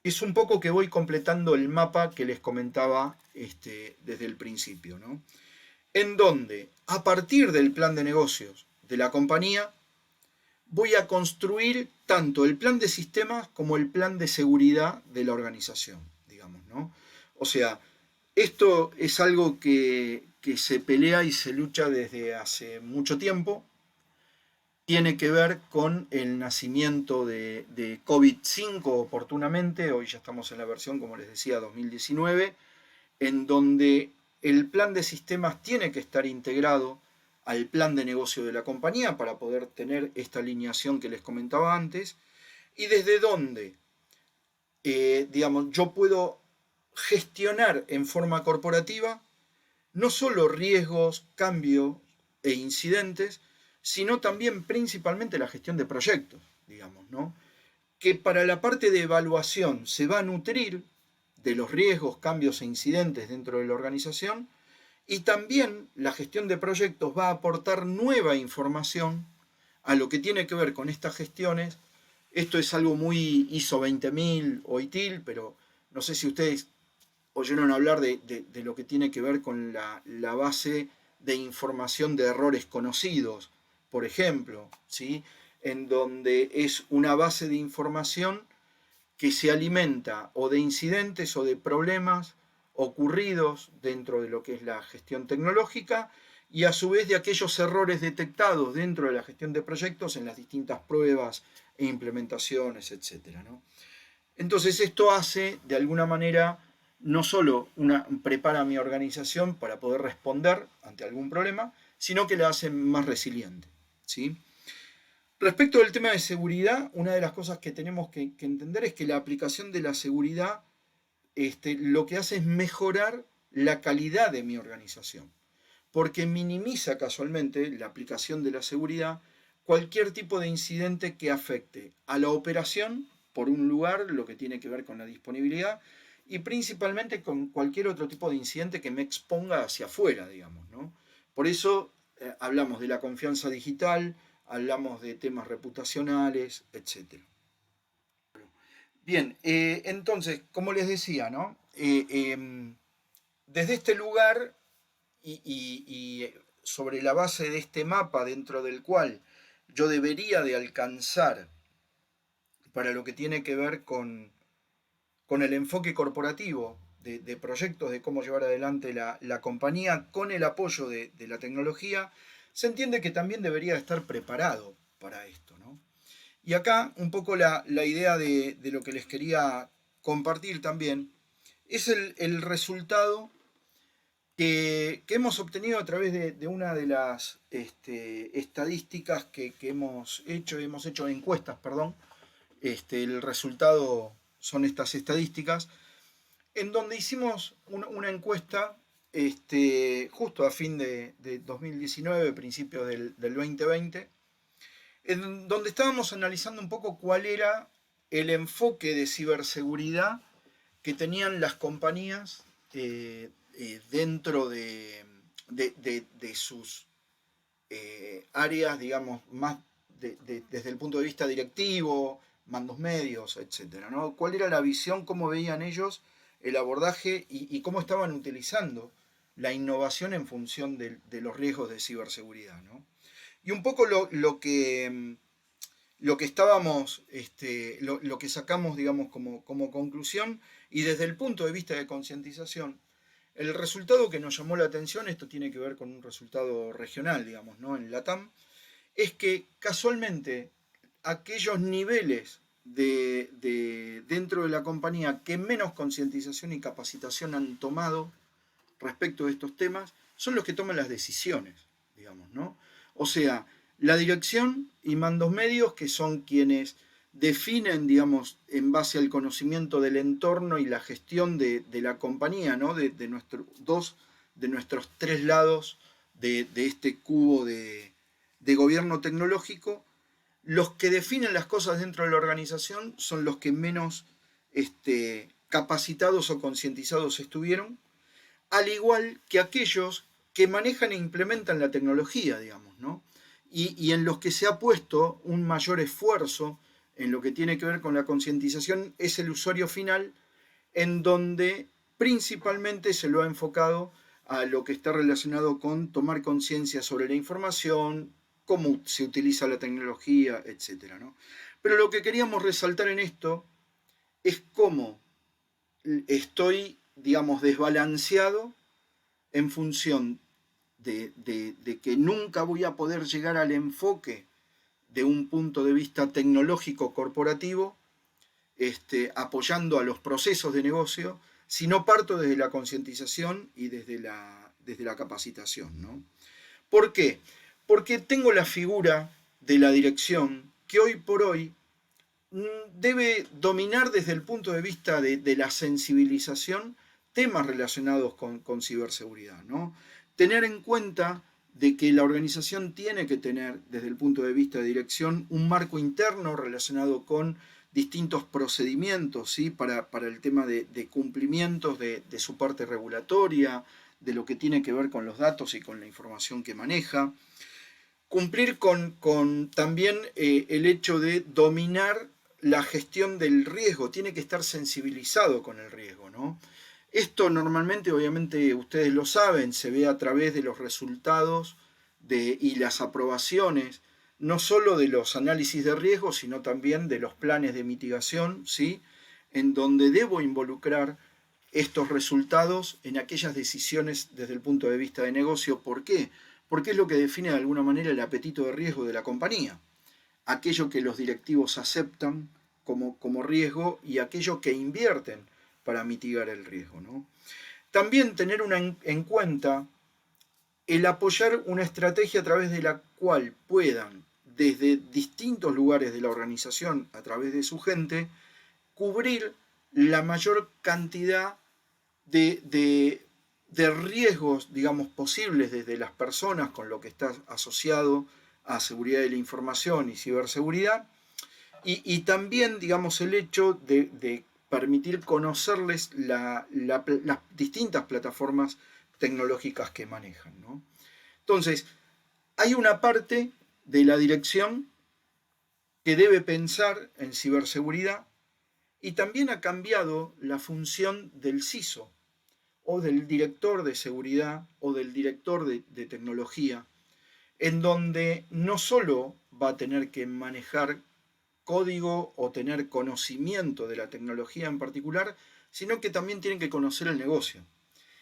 es un poco que voy completando el mapa que les comentaba desde el principio, ¿no? En donde, a partir del plan de negocios de la compañía, voy a construir tanto el plan de sistemas como el plan de seguridad de la organización, digamos, ¿no? O sea, esto es algo que se pelea y se lucha desde hace mucho tiempo. Tiene que ver con el nacimiento de COVID-5 oportunamente, hoy ya estamos en la versión, como les decía, 2019, en donde el plan de sistemas tiene que estar integrado al plan de negocio de la compañía para poder tener esta alineación que les comentaba antes, y desde donde, digamos, yo puedo gestionar en forma corporativa no solo riesgos, cambios e incidentes, sino también principalmente la gestión de proyectos, digamos, ¿no? Que para la parte de evaluación se va a nutrir de los riesgos, cambios e incidentes dentro de la organización, y también la gestión de proyectos va a aportar nueva información a lo que tiene que ver con estas gestiones. Esto es algo muy ISO 20000 o ITIL, pero no sé si ustedes oyeron hablar de lo que tiene que ver con la base de información de errores conocidos, por ejemplo, ¿sí? En donde es una base de información que se alimenta o de incidentes o de problemas ocurridos dentro de lo que es la gestión tecnológica y a su vez de aquellos errores detectados dentro de la gestión de proyectos en las distintas pruebas e implementaciones, etcétera, ¿no? Entonces esto hace, de alguna manera, no solo prepara a mi organización para poder responder ante algún problema, sino que la hace más resiliente, ¿sí? Respecto del tema de seguridad, una de las cosas que tenemos que entender es que la aplicación de la seguridad lo que hace es mejorar la calidad de mi organización, porque minimiza casualmente la aplicación de la seguridad cualquier tipo de incidente que afecte a la operación, por un lugar, lo que tiene que ver con la disponibilidad, y principalmente con cualquier otro tipo de incidente que me exponga hacia afuera, digamos, ¿no? Por eso hablamos de la confianza digital, hablamos de temas reputacionales, etc. Bien, entonces, como les decía, ¿no? Desde este lugar y sobre la base de este mapa dentro del cual yo debería de alcanzar para lo que tiene que ver con el enfoque corporativo de proyectos, de cómo llevar adelante la compañía con el apoyo de la tecnología, se entiende que también debería estar preparado para esto, ¿no? Y acá un poco la idea de lo que les quería compartir también es el resultado que hemos obtenido a través de una de las estadísticas que hemos hecho encuestas, perdón. El resultado son estas estadísticas, en donde hicimos una encuesta justo a fin de 2019, principios del 2020, en donde estábamos analizando un poco cuál era el enfoque de ciberseguridad que tenían las compañías dentro de sus áreas, digamos, más desde el punto de vista directivo, mandos medios, etcétera, ¿no? ¿Cuál era la visión, cómo veían ellos el abordaje y cómo estaban utilizando la innovación en función de los riesgos de ciberseguridad, ¿no? Y un poco lo que estábamos, lo que sacamos, digamos, como conclusión, y desde el punto de vista de concientización, el resultado que nos llamó la atención, esto tiene que ver con un resultado regional, digamos, ¿no? En LATAM, es que casualmente aquellos niveles dentro de la compañía que menos concientización y capacitación han tomado respecto de estos temas son los que toman las decisiones, digamos, ¿no? O sea, la dirección y mandos medios, que son quienes definen, digamos, en base al conocimiento del entorno y la gestión de la compañía, ¿no? De nuestros tres lados de este cubo de gobierno tecnológico, los que definen las cosas dentro de la organización son los que menos capacitados o concientizados estuvieron, al igual que aquellos que manejan e implementan la tecnología, digamos, ¿no? Y en los que se ha puesto un mayor esfuerzo en lo que tiene que ver con la concientización es el usuario final, en donde principalmente se lo ha enfocado a lo que está relacionado con tomar conciencia sobre la información, cómo se utiliza la tecnología, etcétera, ¿no? Pero lo que queríamos resaltar en esto es cómo estoy, digamos, desbalanceado en función de que nunca voy a poder llegar al enfoque de un punto de vista tecnológico corporativo, apoyando a los procesos de negocio, si no parto desde la concientización y desde la capacitación, ¿no? ¿Por qué? Porque tengo la figura de la dirección que hoy por hoy debe dominar desde el punto de vista de la sensibilización temas relacionados con ciberseguridad, ¿no? Tener en cuenta de que la organización tiene que tener, desde el punto de vista de dirección, un marco interno relacionado con distintos procedimientos, ¿sí? Para el tema de cumplimientos de su parte regulatoria, de lo que tiene que ver con los datos y con la información que maneja. Cumplir con también el hecho de dominar la gestión del riesgo, tiene que estar sensibilizado con el riesgo, ¿no? Esto normalmente, obviamente, ustedes lo saben, se ve a través de los resultados y las aprobaciones, no solo de los análisis de riesgo, sino también de los planes de mitigación, ¿sí? En donde debo involucrar estos resultados en aquellas decisiones desde el punto de vista de negocio. ¿Por qué? Porque es lo que define de alguna manera el apetito de riesgo de la compañía. Aquello que los directivos aceptan como riesgo y aquello que invierten para mitigar el riesgo, ¿no? También tener en cuenta el apoyar una estrategia a través de la cual puedan, desde distintos lugares de la organización, a través de su gente, cubrir la mayor cantidad de riesgos, digamos, posibles desde las personas con lo que está asociado a seguridad de la información y ciberseguridad, y también, digamos, el hecho de permitir conocerles las distintas plataformas tecnológicas que manejan, ¿no? Entonces, hay una parte de la dirección que debe pensar en ciberseguridad y también ha cambiado la función del CISO. o del director de seguridad o del director de tecnología, en donde no solo va a tener que manejar código o tener conocimiento de la tecnología en particular, sino que también tiene que conocer el negocio.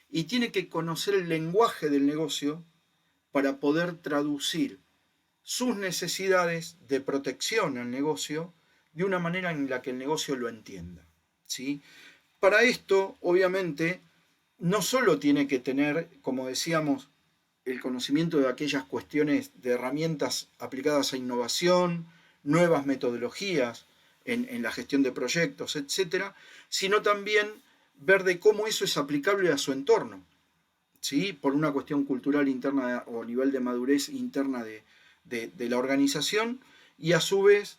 Y tiene que conocer el lenguaje del negocio para poder traducir sus necesidades de protección al negocio de una manera en la que el negocio lo entienda, ¿sí? Para esto, obviamente, no solo tiene que tener, como decíamos, el conocimiento de aquellas cuestiones de herramientas aplicadas a innovación, nuevas metodologías en la gestión de proyectos, etcétera, sino también ver de cómo eso es aplicable a su entorno, ¿sí? Por una cuestión cultural interna o nivel de madurez interna de la organización, y a su vez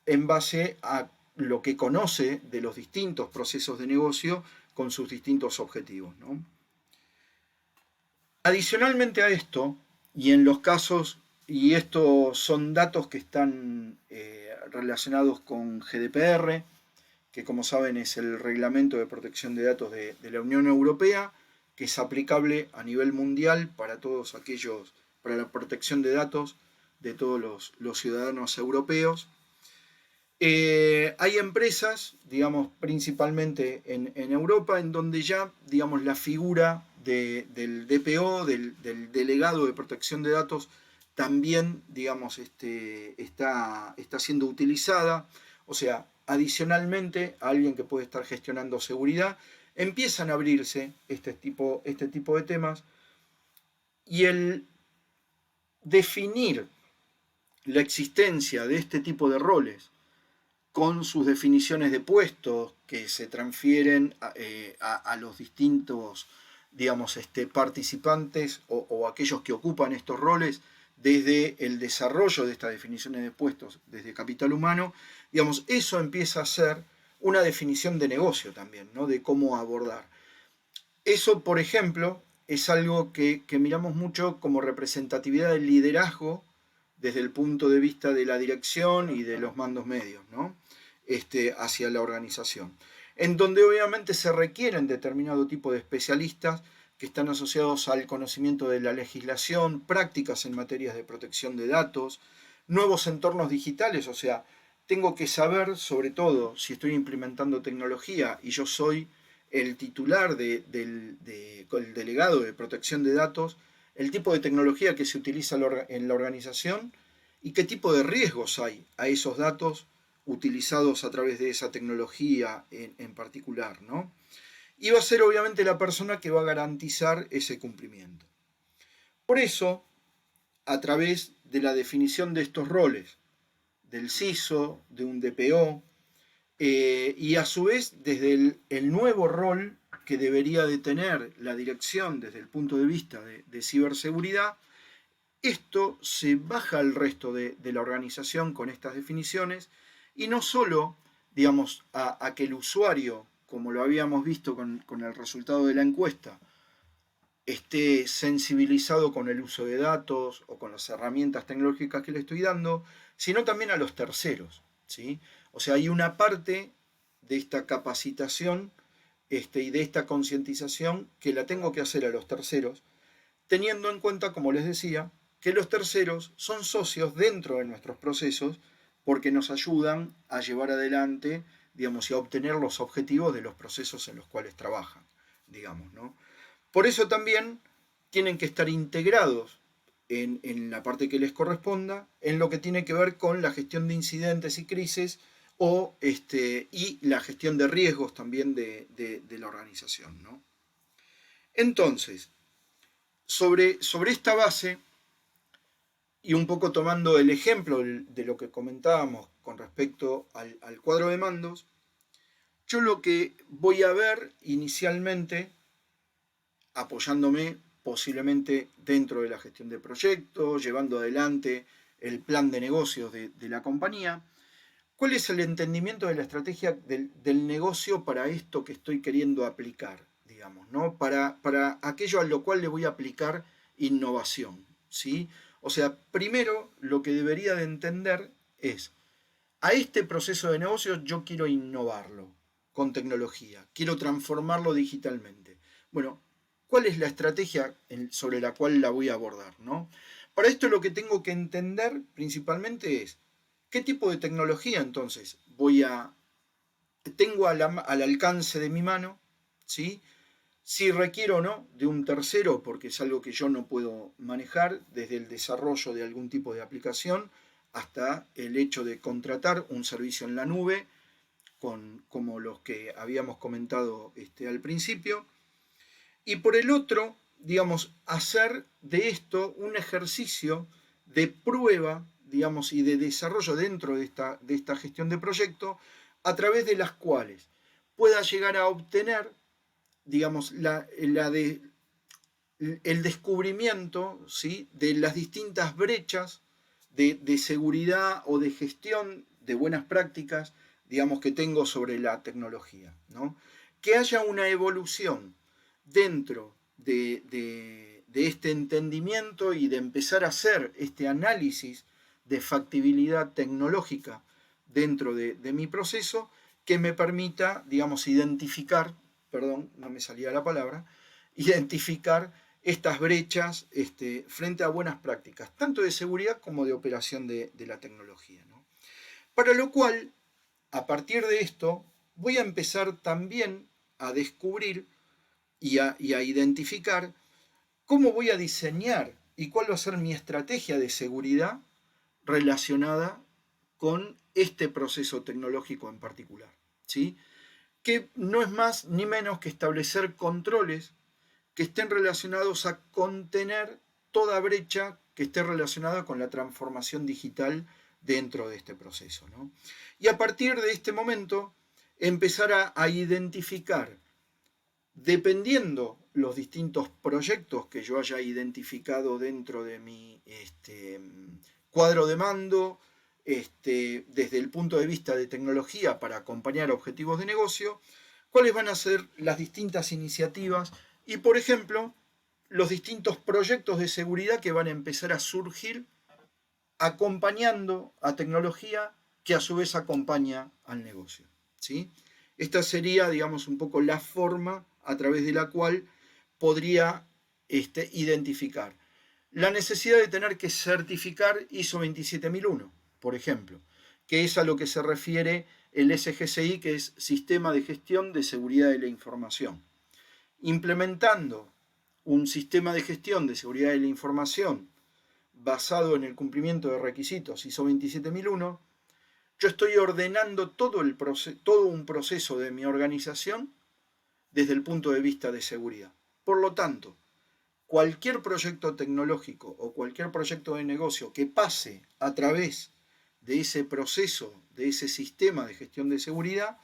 en base a lo que conoce de los distintos procesos de negocio con sus distintos objetivos, ¿no? Adicionalmente a esto, y en los casos, y estos son datos que están relacionados con GDPR, que como saben es el Reglamento de Protección de Datos de la Unión Europea, que es aplicable a nivel mundial para todos aquellos, para la protección de datos de todos los ciudadanos europeos. Hay empresas, digamos, principalmente en Europa, en donde ya, digamos, la figura del DPO, del delegado de protección de datos, también, digamos, está siendo utilizada. O sea, adicionalmente a alguien que puede estar gestionando seguridad, empiezan a abrirse este tipo de temas, y el definir la existencia de este tipo de roles con sus definiciones de puestos que se transfieren a los distintos, digamos, participantes o aquellos que ocupan estos roles desde el desarrollo de estas definiciones de puestos, desde capital humano, digamos, eso empieza a ser una definición de negocio también, ¿no? De cómo abordar. Eso, por ejemplo, es algo que miramos mucho como representatividad del liderazgo desde el punto de vista de la dirección y de los mandos medios, ¿no? Hacia la organización, en donde obviamente se requieren determinado tipo de especialistas que están asociados al conocimiento de la legislación, prácticas en materias de protección de datos, nuevos entornos digitales, o sea, tengo que saber, sobre todo si estoy implementando tecnología y yo soy el titular del delegado de protección de datos, el tipo de tecnología que se utiliza en la organización y qué tipo de riesgos hay a esos datos utilizados a través de esa tecnología en particular, ¿no? Y va a ser obviamente la persona que va a garantizar ese cumplimiento. Por eso, a través de la definición de estos roles, del CISO, de un DPO, y a su vez desde el nuevo rol que debería de tener la dirección desde el punto de vista de ciberseguridad, esto se baja al resto de la organización con estas definiciones, y no solo, digamos, a que el usuario, como lo habíamos visto con el resultado de la encuesta, esté sensibilizado con el uso de datos o con las herramientas tecnológicas que le estoy dando, sino también a los terceros, ¿sí? O sea, hay una parte de esta capacitación y de esta concientización que la tengo que hacer a los terceros, teniendo en cuenta, como les decía, que los terceros son socios dentro de nuestros procesos porque nos ayudan a llevar adelante, digamos, y a obtener los objetivos de los procesos en los cuales trabajan, digamos, ¿no? Por eso también tienen que estar integrados en la parte que les corresponda, en lo que tiene que ver con la gestión de incidentes y crisis y la gestión de riesgos también de la organización, ¿no? Entonces, sobre esta base, y un poco tomando el ejemplo de lo que comentábamos con respecto al cuadro de mandos, yo lo que voy a ver inicialmente, apoyándome posiblemente dentro de la gestión de proyectos, llevando adelante el plan de negocios de la compañía, ¿cuál es el entendimiento de la estrategia del negocio para esto que estoy queriendo aplicar, digamos, ¿no? Para aquello a lo cual le voy a aplicar innovación, ¿sí? O sea, primero lo que debería de entender es, a este proceso de negocio yo quiero innovarlo con tecnología, quiero transformarlo digitalmente. Bueno, cuál es la estrategia sobre la cual la voy a abordar, ¿no? Para esto lo que tengo que entender principalmente es qué tipo de tecnología entonces tengo al alcance de mi mano, ¿sí? Si requiero o no de un tercero, porque es algo que yo no puedo manejar, desde el desarrollo de algún tipo de aplicación hasta el hecho de contratar un servicio en la nube, como los que habíamos comentado al principio. Y por el otro, digamos, hacer de esto un ejercicio de prueba, digamos, y de desarrollo dentro de esta gestión de proyecto, a través de las cuales pueda llegar a obtener, digamos, el descubrimiento, ¿sí?, de las distintas brechas de seguridad o de gestión de buenas prácticas, digamos, que tengo sobre la tecnología, ¿no? Que haya una evolución dentro de este entendimiento y de empezar a hacer este análisis de factibilidad tecnológica dentro de mi proceso que me permita, digamos, identificar, perdón, no me salía la palabra, identificar estas brechas frente a buenas prácticas, tanto de seguridad como de operación de la tecnología, ¿no? Para lo cual, a partir de esto, voy a empezar también a descubrir y a identificar cómo voy a diseñar y cuál va a ser mi estrategia de seguridad relacionada con este proceso tecnológico en particular, ¿sí? Que no es más ni menos que establecer controles que estén relacionados a contener toda brecha que esté relacionada con la transformación digital dentro de este proceso, ¿no? Y a partir de este momento empezar a identificar, dependiendo los distintos proyectos que yo haya identificado dentro de mi cuadro de mando, desde el punto de vista de tecnología para acompañar objetivos de negocio, cuáles van a ser las distintas iniciativas y, por ejemplo, los distintos proyectos de seguridad que van a empezar a surgir acompañando a tecnología que a su vez acompaña al negocio, ¿sí? Esta sería, digamos, un poco la forma a través de la cual podría identificar la necesidad de tener que certificar ISO 27001, por ejemplo, que es a lo que se refiere el SGCI, que es Sistema de Gestión de Seguridad de la Información. Implementando un sistema de gestión de seguridad de la información basado en el cumplimiento de requisitos ISO 27001, yo estoy ordenando todo un proceso de mi organización desde el punto de vista de seguridad. Por lo tanto, cualquier proyecto tecnológico o cualquier proyecto de negocio que pase a través de ese proceso, de ese sistema de gestión de seguridad,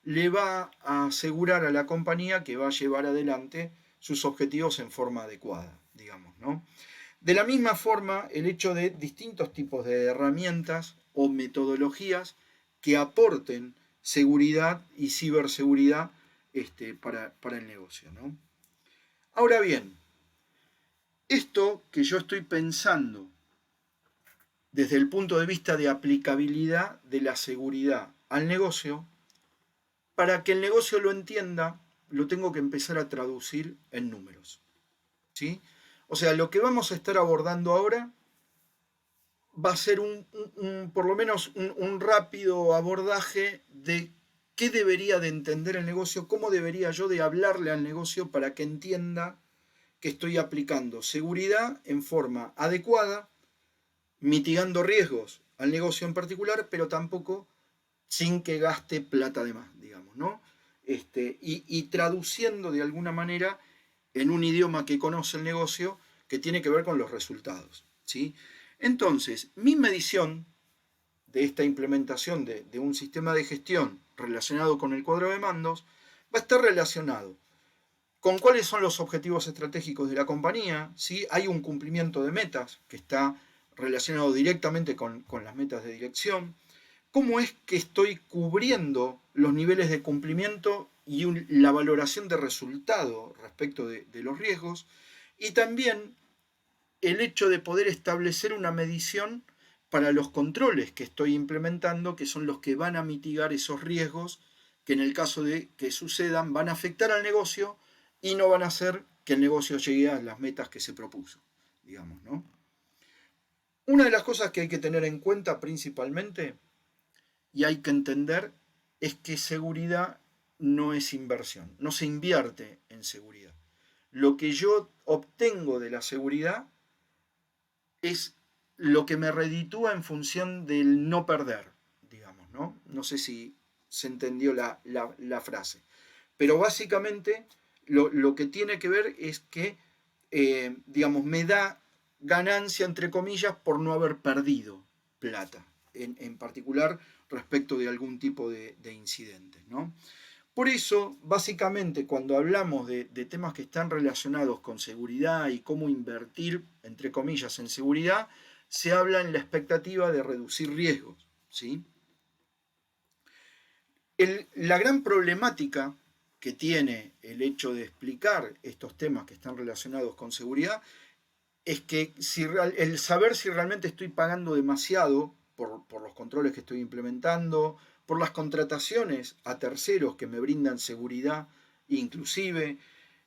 le va a asegurar a la compañía que va a llevar adelante sus objetivos en forma adecuada, digamos, ¿no? De la misma forma, el hecho de distintos tipos de herramientas o metodologías que aporten seguridad y ciberseguridad para el negocio, ¿no? Ahora bien, esto que yo estoy pensando desde el punto de vista de aplicabilidad de la seguridad al negocio, para que el negocio lo entienda, lo tengo que empezar a traducir en números, ¿sí? O sea, lo que vamos a estar abordando ahora va a ser por lo menos un rápido abordaje de qué debería de entender el negocio, cómo debería yo de hablarle al negocio para que entienda que estoy aplicando seguridad en forma adecuada, mitigando riesgos al negocio en particular, pero tampoco sin que gaste plata de más, digamos, ¿no? Y traduciendo de alguna manera en un idioma que conoce el negocio que tiene que ver con los resultados, ¿sí? Entonces, mi medición de esta implementación de un sistema de gestión relacionado con el cuadro de mandos va a estar relacionado con cuáles son los objetivos estratégicos de la compañía, ¿sí? Hay un cumplimiento de metas que está relacionado directamente con las metas de dirección, cómo es que estoy cubriendo los niveles de cumplimiento y la valoración de resultado respecto de los riesgos, y también el hecho de poder establecer una medición para los controles que estoy implementando, que son los que van a mitigar esos riesgos que en el caso de que sucedan van a afectar al negocio y no van a ser que el negocio llegue a las metas que se propuso, digamos, ¿no? Una de las cosas que hay que tener en cuenta principalmente y hay que entender es que seguridad no es inversión, no se invierte en seguridad. Lo que yo obtengo de la seguridad es lo que me reditúa en función del no perder, digamos, ¿no? No sé si se entendió la frase. Pero básicamente lo que tiene que ver es que, digamos, me da ganancia, entre comillas, por no haber perdido plata, en particular respecto de algún tipo de incidentes, ¿no? Por eso, básicamente, cuando hablamos de temas que están relacionados con seguridad y cómo invertir, entre comillas, en seguridad, se habla en la expectativa de reducir riesgos, ¿sí? La gran problemática que tiene el hecho de explicar estos temas que están relacionados con seguridad es que el saber si realmente estoy pagando demasiado por los controles que estoy implementando, por las contrataciones a terceros que me brindan seguridad, inclusive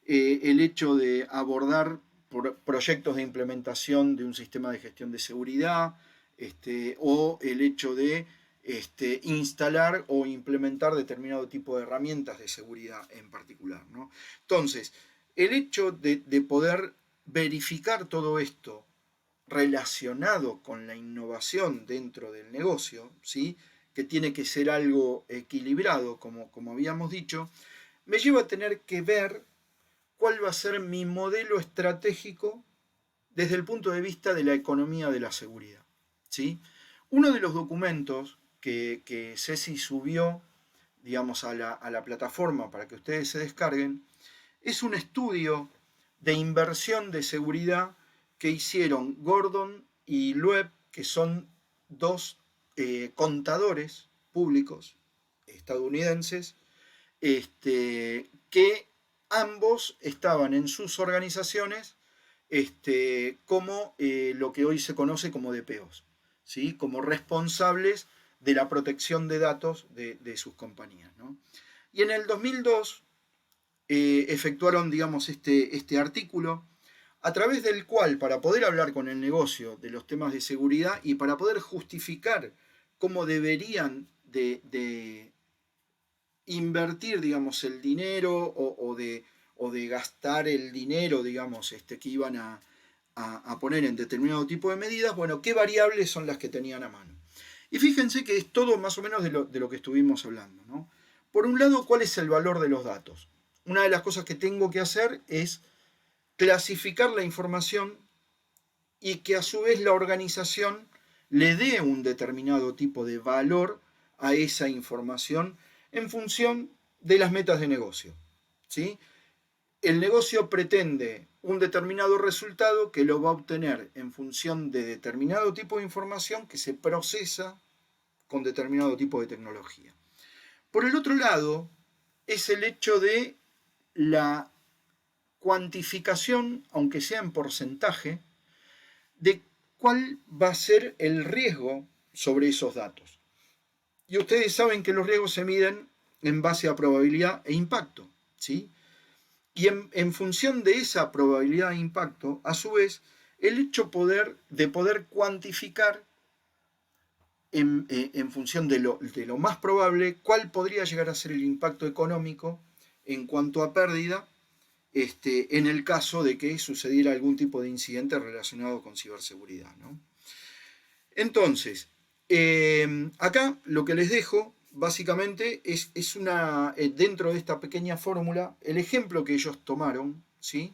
el hecho de abordar proyectos de implementación de un sistema de gestión de seguridad, o el hecho de instalar o implementar determinado tipo de herramientas de seguridad en particular, ¿no? Entonces, el hecho de poder verificar todo esto relacionado con la innovación dentro del negocio, ¿sí? Que tiene que ser algo equilibrado, como habíamos dicho, me lleva a tener que ver cuál va a ser mi modelo estratégico desde el punto de vista de la economía de la seguridad, ¿sí? Uno de los documentos que Ceci subió, digamos, a la plataforma para que ustedes se descarguen, es un estudio de inversión de seguridad que hicieron Gordon y Loeb, que son dos contadores públicos estadounidenses, que ambos estaban en sus organizaciones como lo que hoy se conoce como DPOs, ¿sí? Como responsables de la protección de datos de sus compañías, ¿no? Y en el 2002 efectuaron, digamos, este artículo, a través del cual, para poder hablar con el negocio de los temas de seguridad y para poder justificar cómo deberían de invertir, digamos, el dinero o de gastar el dinero, digamos, que iban a poner en determinado tipo de medidas, bueno, qué variables son las que tenían a mano. Y fíjense que es todo más o menos de lo que estuvimos hablando, ¿no? Por un lado, ¿cuál es el valor de los datos? Una de las cosas que tengo que hacer es clasificar la información y que a su vez la organización le dé un determinado tipo de valor a esa información en función de las metas de negocio, ¿sí? El negocio pretende un determinado resultado que lo va a obtener en función de determinado tipo de información que se procesa con determinado tipo de tecnología. Por el otro lado, es el hecho de la cuantificación, aunque sea en porcentaje, de cuál va a ser el riesgo sobre esos datos. Y ustedes saben que los riesgos se miden en base a probabilidad e impacto, ¿sí? Y en función de esa probabilidad de impacto, a su vez, el hecho de poder cuantificar en función de lo más probable cuál podría llegar a ser el impacto económico en cuanto a pérdida en el caso de que sucediera algún tipo de incidente relacionado con ciberseguridad, ¿no? Entonces, acá lo que les dejo básicamente es una, dentro de esta pequeña fórmula, el ejemplo que ellos tomaron, ¿sí?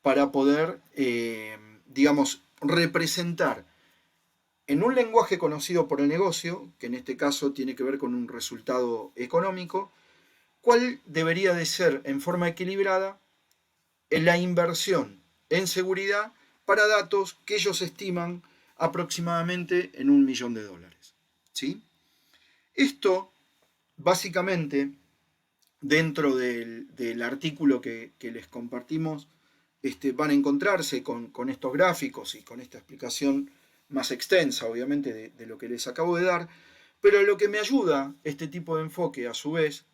Para poder, digamos, representar en un lenguaje conocido por el negocio, que en este caso tiene que ver con un resultado económico, cuál debería de ser en forma equilibrada en la inversión en seguridad para datos que ellos estiman aproximadamente en $1.000.000, ¿sí? Esto, básicamente, dentro del artículo que les compartimos, van a encontrarse con estos gráficos y con esta explicación más extensa, obviamente, de lo que les acabo de dar, pero lo que me ayuda este tipo de enfoque, a su vez,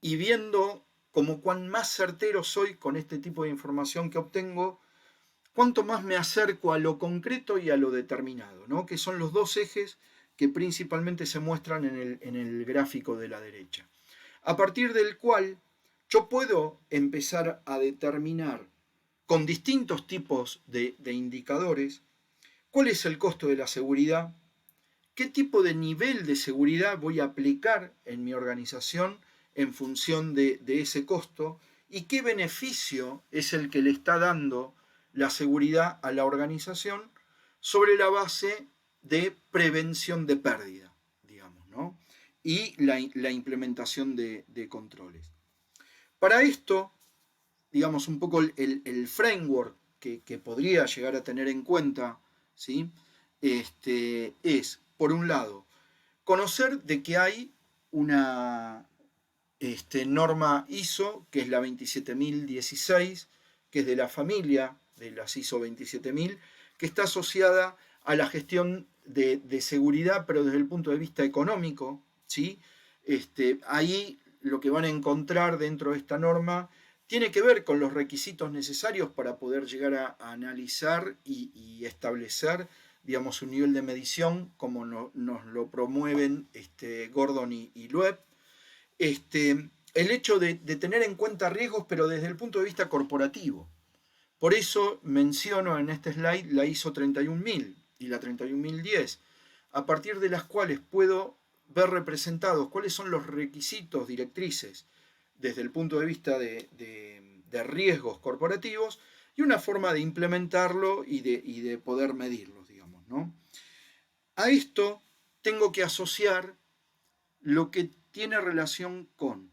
y viendo como cuán más certero soy con este tipo de información que obtengo, cuánto más me acerco a lo concreto y a lo determinado, ¿no? Que son los dos ejes que principalmente se muestran en el gráfico de la derecha. A partir del cual yo puedo empezar a determinar con distintos tipos de indicadores cuál es el costo de la seguridad, qué tipo de nivel de seguridad voy a aplicar en mi organización en función de ese costo y qué beneficio es el que le está dando la seguridad a la organización sobre la base de prevención de pérdida, digamos, ¿no? Y la implementación de controles. Para esto, digamos, un poco el framework que podría llegar a tener en cuenta, ¿sí? Es, por un lado, conocer de que hay una norma ISO, que es la 27016, que es de la familia de las ISO 27000, que está asociada a la gestión de seguridad, pero desde el punto de vista económico, ¿sí? Ahí lo que van a encontrar dentro de esta norma tiene que ver con los requisitos necesarios para poder llegar a analizar y establecer, digamos, un nivel de medición como nos lo promueven Gordon y Loeb. El hecho de tener en cuenta riesgos, pero desde el punto de vista corporativo. Por eso menciono en este slide la ISO 31000 y la 31010, a partir de las cuales puedo ver representados cuáles son los requisitos directrices desde el punto de vista de riesgos corporativos y una forma de implementarlo y de poder medirlos, digamos, ¿no? A esto tengo que asociar lo que tiene relación con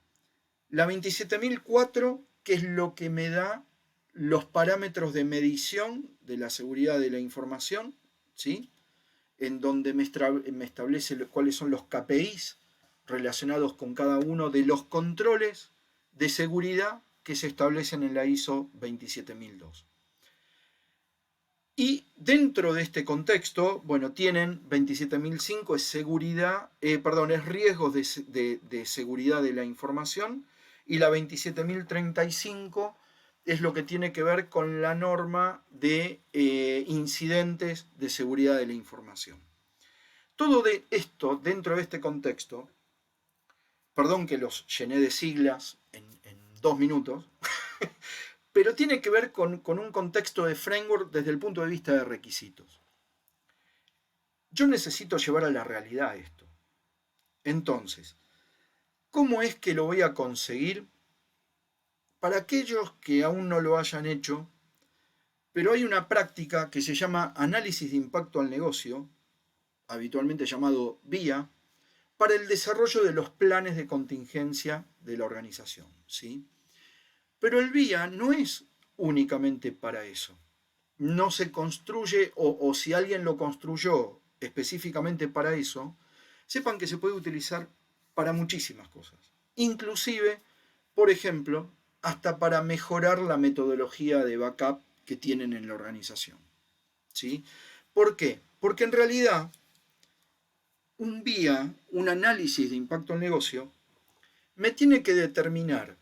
la 27004, que es lo que me da los parámetros de medición de la seguridad de la información, ¿sí? En donde me establece cuáles son los KPIs relacionados con cada uno de los controles de seguridad que se establecen en la ISO 27002. Y dentro de este contexto, bueno, tienen 27005, es seguridad, es riesgos de seguridad de la información, y la 27035 es lo que tiene que ver con la norma de incidentes de seguridad de la información. Todo de esto, dentro de este contexto, perdón que los llené de siglas en 2 minutos, pero tiene que ver con un contexto de framework desde el punto de vista de requisitos. Yo necesito llevar a la realidad esto. Entonces, ¿cómo es que lo voy a conseguir? Para aquellos que aún no lo hayan hecho, pero hay una práctica que se llama análisis de impacto al negocio, habitualmente llamado VIA, para el desarrollo de los planes de contingencia de la organización, ¿sí? Pero el VIA no es únicamente para eso. No se construye, o si alguien lo construyó específicamente para eso, sepan que se puede utilizar para muchísimas cosas. Inclusive, por ejemplo, hasta para mejorar la metodología de backup que tienen en la organización, ¿sí? ¿Por qué? Porque en realidad un VIA, un análisis de impacto al negocio, me tiene que determinar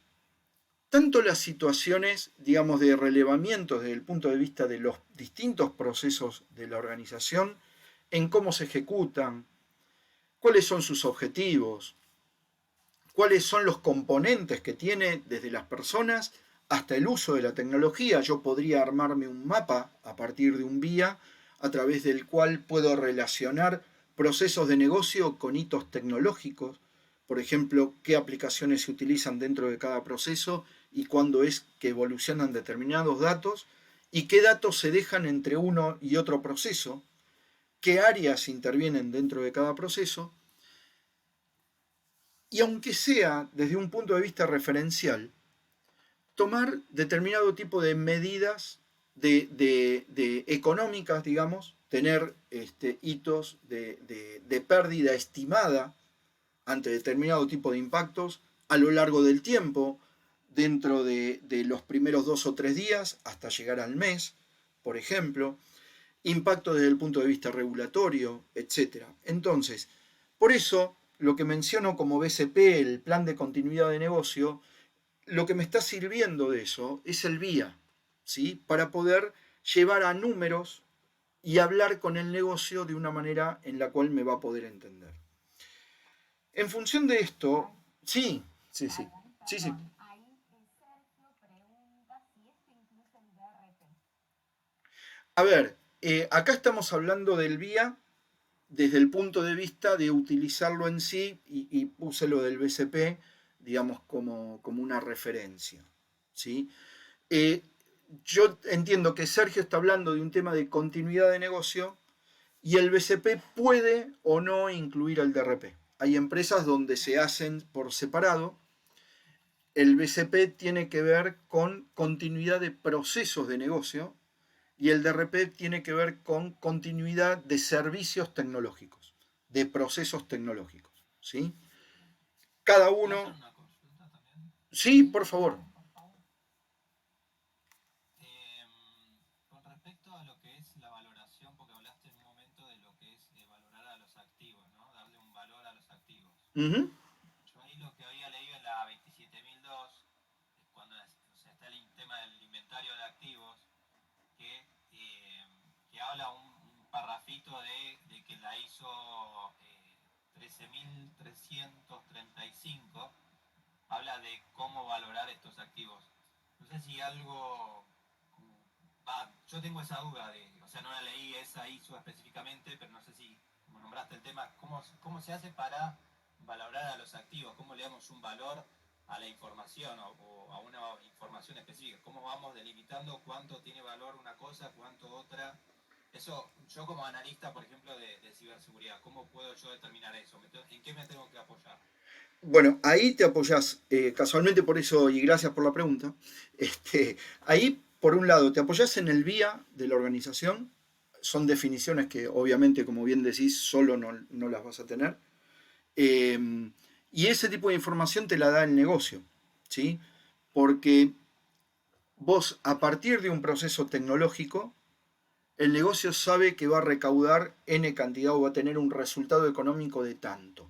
tanto las situaciones, digamos, de relevamiento desde el punto de vista de los distintos procesos de la organización, en cómo se ejecutan, cuáles son sus objetivos, cuáles son los componentes que tiene desde las personas hasta el uso de la tecnología. Yo podría armarme un mapa a partir de un VIA a través del cual puedo relacionar procesos de negocio con hitos tecnológicos, por ejemplo, qué aplicaciones se utilizan dentro de cada proceso y cuándo es que evolucionan determinados datos y qué datos se dejan entre uno y otro proceso, qué áreas intervienen dentro de cada proceso. Y aunque sea desde un punto de vista referencial, tomar determinado tipo de medidas de económicas, digamos, tener hitos de pérdida estimada ante determinado tipo de impactos a lo largo del tiempo, dentro de los primeros 2 o 3 días hasta llegar al mes, por ejemplo, impacto desde el punto de vista regulatorio, etc. Entonces, por eso lo que menciono como BCP, el plan de continuidad de negocio, lo que me está sirviendo de eso es el vía, ¿sí? Para poder llevar a números y hablar con el negocio de una manera en la cual me va a poder entender. En función de esto,
Ay,
sí, sí, sí, sí, sí.
perdón. Ahí Sergio pregunta si esto incluye el DRP.
A ver, acá estamos hablando del vía desde el punto de vista de utilizarlo en sí y puse lo del BCP, digamos, como una referencia, ¿sí? Eh, yo entiendo que Sergio está hablando de un tema de continuidad de negocio y el BCP puede o no incluir el DRP. Hay empresas donde se hacen por separado. El BCP tiene que ver con continuidad de procesos de negocio y el DRP tiene que ver con continuidad de servicios tecnológicos, de procesos tecnológicos. ¿Sí? Cada
¿Puedo hacer
uno...
una consulta también?
Sí,
Sí,
por favor.
claro, por favor.
Con respecto a lo que es la valoración, porque hablaste en un momento de lo que es valorar a los activos, ¿no? Darle un valor a los activos.
Uh -huh.
Yo ahí lo que había leído en la 27002, cuando o sea, está el tema del inventario de activos, que, que habla un parrafito de que la hizo 13.335, habla de cómo valorar estos activos. No sé si algo... yo tengo esa duda, o sea, no la leí esa ISO específicamente, pero no sé si, como nombraste el tema, cómo se hace para valorar a los activos, cómo le damos un valor a la información o a una información específica, cómo vamos delimitando cuánto tiene valor una cosa, cuánto otra. Eso, yo como analista, por ejemplo, de ciberseguridad, ¿cómo puedo yo determinar eso? ¿En qué me tengo que apoyar?
Bueno, ahí te apoyás, casualmente por eso, y gracias por la pregunta, ahí por un lado te apoyás en el vía de la organización, son definiciones que obviamente, como bien decís, solo no las vas a tener, y ese tipo de información te la da el negocio, ¿sí? Porque vos, a partir de un proceso tecnológico, el negocio sabe que va a recaudar N cantidad o va a tener un resultado económico de tanto.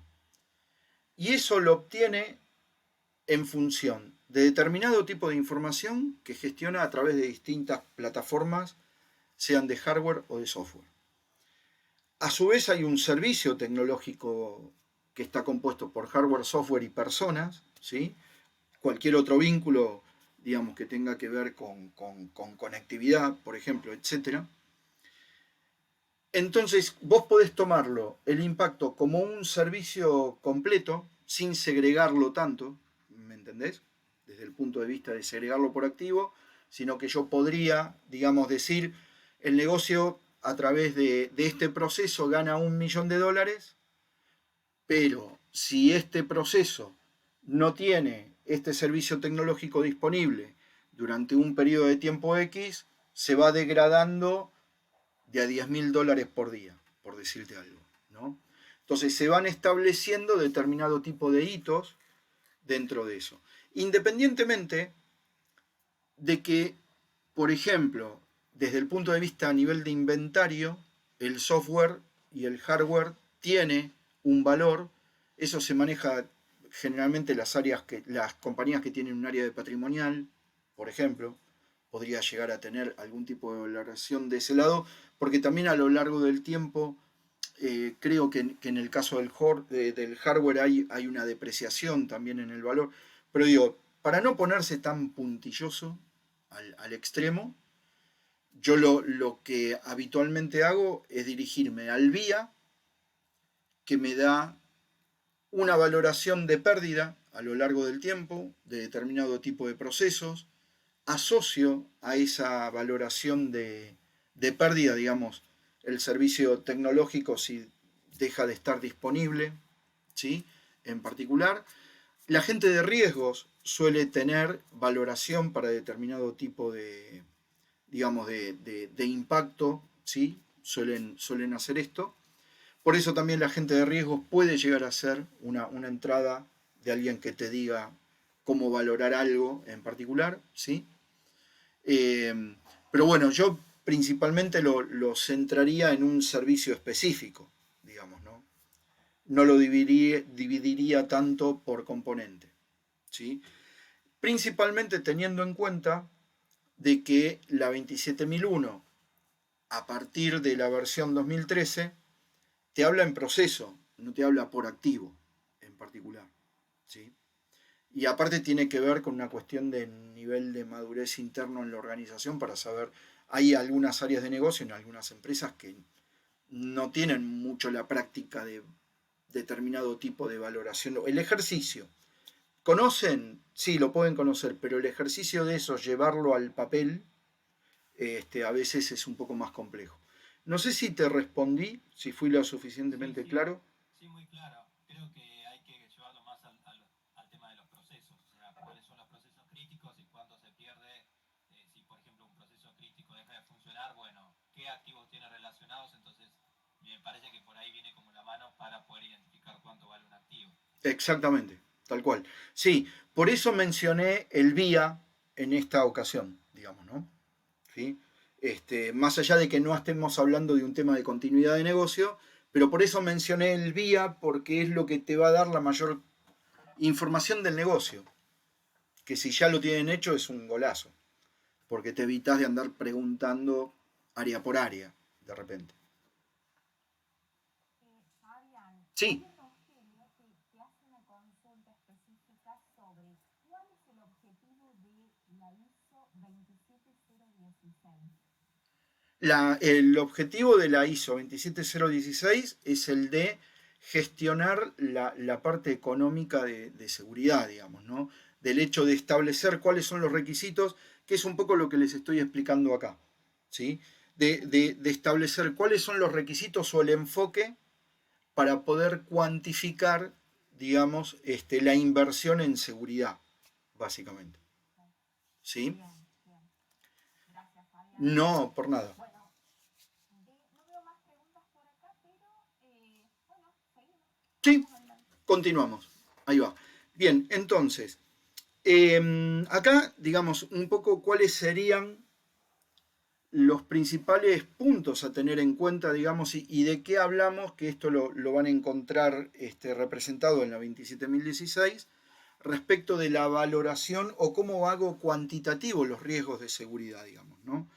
Y eso lo obtiene en función de determinado tipo de información que gestiona a través de distintas plataformas, sean de hardware o de software. A su vez hay un servicio tecnológico que está compuesto por hardware, software y personas, ¿sí? Cualquier otro vínculo, digamos, que tenga que ver con conectividad, por ejemplo, etcétera. Entonces, vos podés tomarlo, el impacto, como un servicio completo, sin segregarlo tanto, ¿me entendés? Desde el punto de vista de segregarlo por activo, sino que yo podría, digamos, decir, el negocio a través de este proceso gana $1.000.000, pero si este proceso no tiene este servicio tecnológico disponible durante un periodo de tiempo X, se va degradando de a $10.000 por día, por decirte algo, ¿no? Entonces se van estableciendo determinado tipo de hitos dentro de eso. Independientemente de que, por ejemplo, desde el punto de vista a nivel de inventario, el software y el hardware tiene un valor, eso se maneja generalmente las compañías que tienen un área de patrimonial, por ejemplo, podría llegar a tener algún tipo de valoración de ese lado, porque también a lo largo del tiempo creo que en el caso del hardware hay una depreciación también en el valor, pero digo, para no ponerse tan puntilloso al extremo, yo lo que habitualmente hago es dirigirme al vía que me da una valoración de pérdida a lo largo del tiempo de determinado tipo de procesos, asocio a esa valoración de pérdida, digamos, el servicio tecnológico si deja de estar disponible, ¿sí? En particular, la gente de riesgos suele tener valoración para determinado tipo de, digamos, de impacto, ¿sí? Suelen hacer esto. Por eso también la gente de riesgos puede llegar a ser una entrada de alguien que te diga cómo valorar algo en particular, ¿sí? Pero bueno, yo principalmente lo centraría en un servicio específico, digamos, ¿no? No lo dividiría tanto por componente, ¿sí? principalmente teniendo en cuenta de que la 27001, a partir de la versión 2013, te habla en proceso, no te habla por activo en particular, ¿sí? Y aparte tiene que ver con una cuestión de nivel de madurez interno en la organización para saber, hay algunas áreas de negocio en algunas empresas que no tienen mucho la práctica de determinado tipo de valoración. El ejercicio, ¿conocen? Sí, lo pueden conocer, pero el ejercicio de eso, llevarlo al papel, a veces es un poco más complejo. No sé si te respondí, si fui lo suficientemente
Sí,
claro.
sí, muy claro. Creo que hay que llevarlo más al tema de los procesos, o sea, cuáles son los procesos críticos y cuándo se pierde, si por ejemplo un proceso crítico deja de funcionar, bueno, qué activos tiene relacionados, entonces me parece que por ahí viene como la mano para poder identificar cuánto vale un activo.
Exactamente, tal cual. Sí, por eso mencioné el vía en esta ocasión, digamos, ¿no? ¿Sí? Más allá de que no estemos hablando de un tema de continuidad de negocio, pero por eso mencioné el vía porque es lo que te va a dar la mayor información del negocio, que si ya lo tienen hecho es un golazo, porque te evitas de andar preguntando área por área, de repente.
Fabián,
Sí,
hay un Rogelio que hace una consulta específica sobre cuál es el objetivo de la ISO 27016.
el objetivo de la ISO 27016 es el de gestionar la parte económica de seguridad, digamos, ¿no? Del hecho de establecer cuáles son los requisitos, que es un poco lo que les estoy explicando acá, ¿sí? De establecer cuáles son los requisitos o el enfoque para poder cuantificar, digamos, la inversión en seguridad, básicamente, ¿sí?
Bien, bien. Gracias, Fabián.
No, por nada.
Bueno, no veo más preguntas por acá, pero bueno, seguimos.
Sí,
Vamos adelante.
continuamos. Ahí va. Bien, entonces, acá, digamos, un poco cuáles serían los principales puntos a tener en cuenta, digamos, y de qué hablamos, que esto lo van a encontrar representado en la 27016, respecto de la valoración o cómo hago cuantitativo los riesgos de seguridad, digamos, ¿no?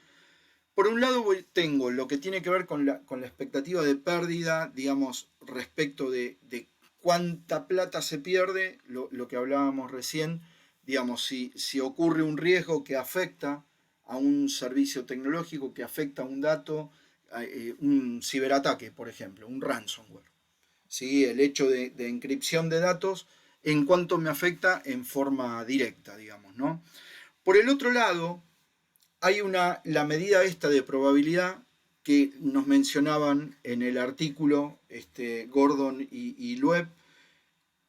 Por un lado tengo lo que tiene que ver con la expectativa de pérdida, digamos, respecto de cuánta plata se pierde, lo que hablábamos recién, digamos, si ocurre un riesgo que afecta a un servicio tecnológico, que afecta a un dato, un ciberataque, por ejemplo, un ransomware. ¿Sí? El hecho de encripción de datos, en cuanto me afecta en forma directa, digamos, ¿no? Por el otro lado, hay la medida esta de probabilidad que nos mencionaban en el artículo Gordon y Loeb.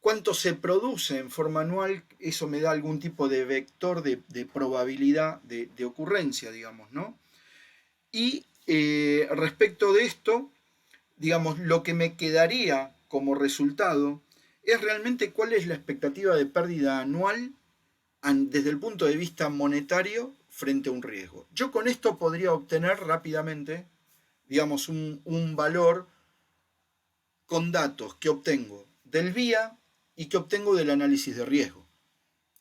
¿Cuánto se produce en forma anual? Eso me da algún tipo de vector de probabilidad de ocurrencia, digamos, ¿no? Y respecto de esto, digamos, lo que me quedaría como resultado es realmente cuál es la expectativa de pérdida anual desde el punto de vista monetario frente a un riesgo. Yo con esto podría obtener rápidamente, digamos, un valor con datos que obtengo del VIA y que obtengo del análisis de riesgo,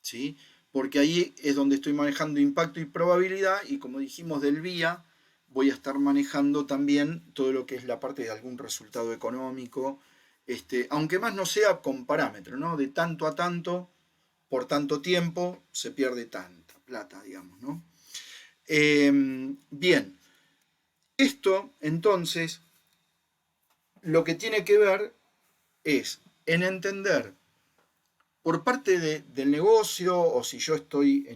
¿sí? Porque ahí es donde estoy manejando impacto y probabilidad y como dijimos del VIA, voy a estar manejando también todo lo que es la parte de algún resultado económico, aunque más no sea con parámetros, ¿no? De tanto a tanto, por tanto tiempo, se pierde tanta plata, digamos, ¿no? Bien, esto entonces lo que tiene que ver es en entender por parte del negocio o si yo estoy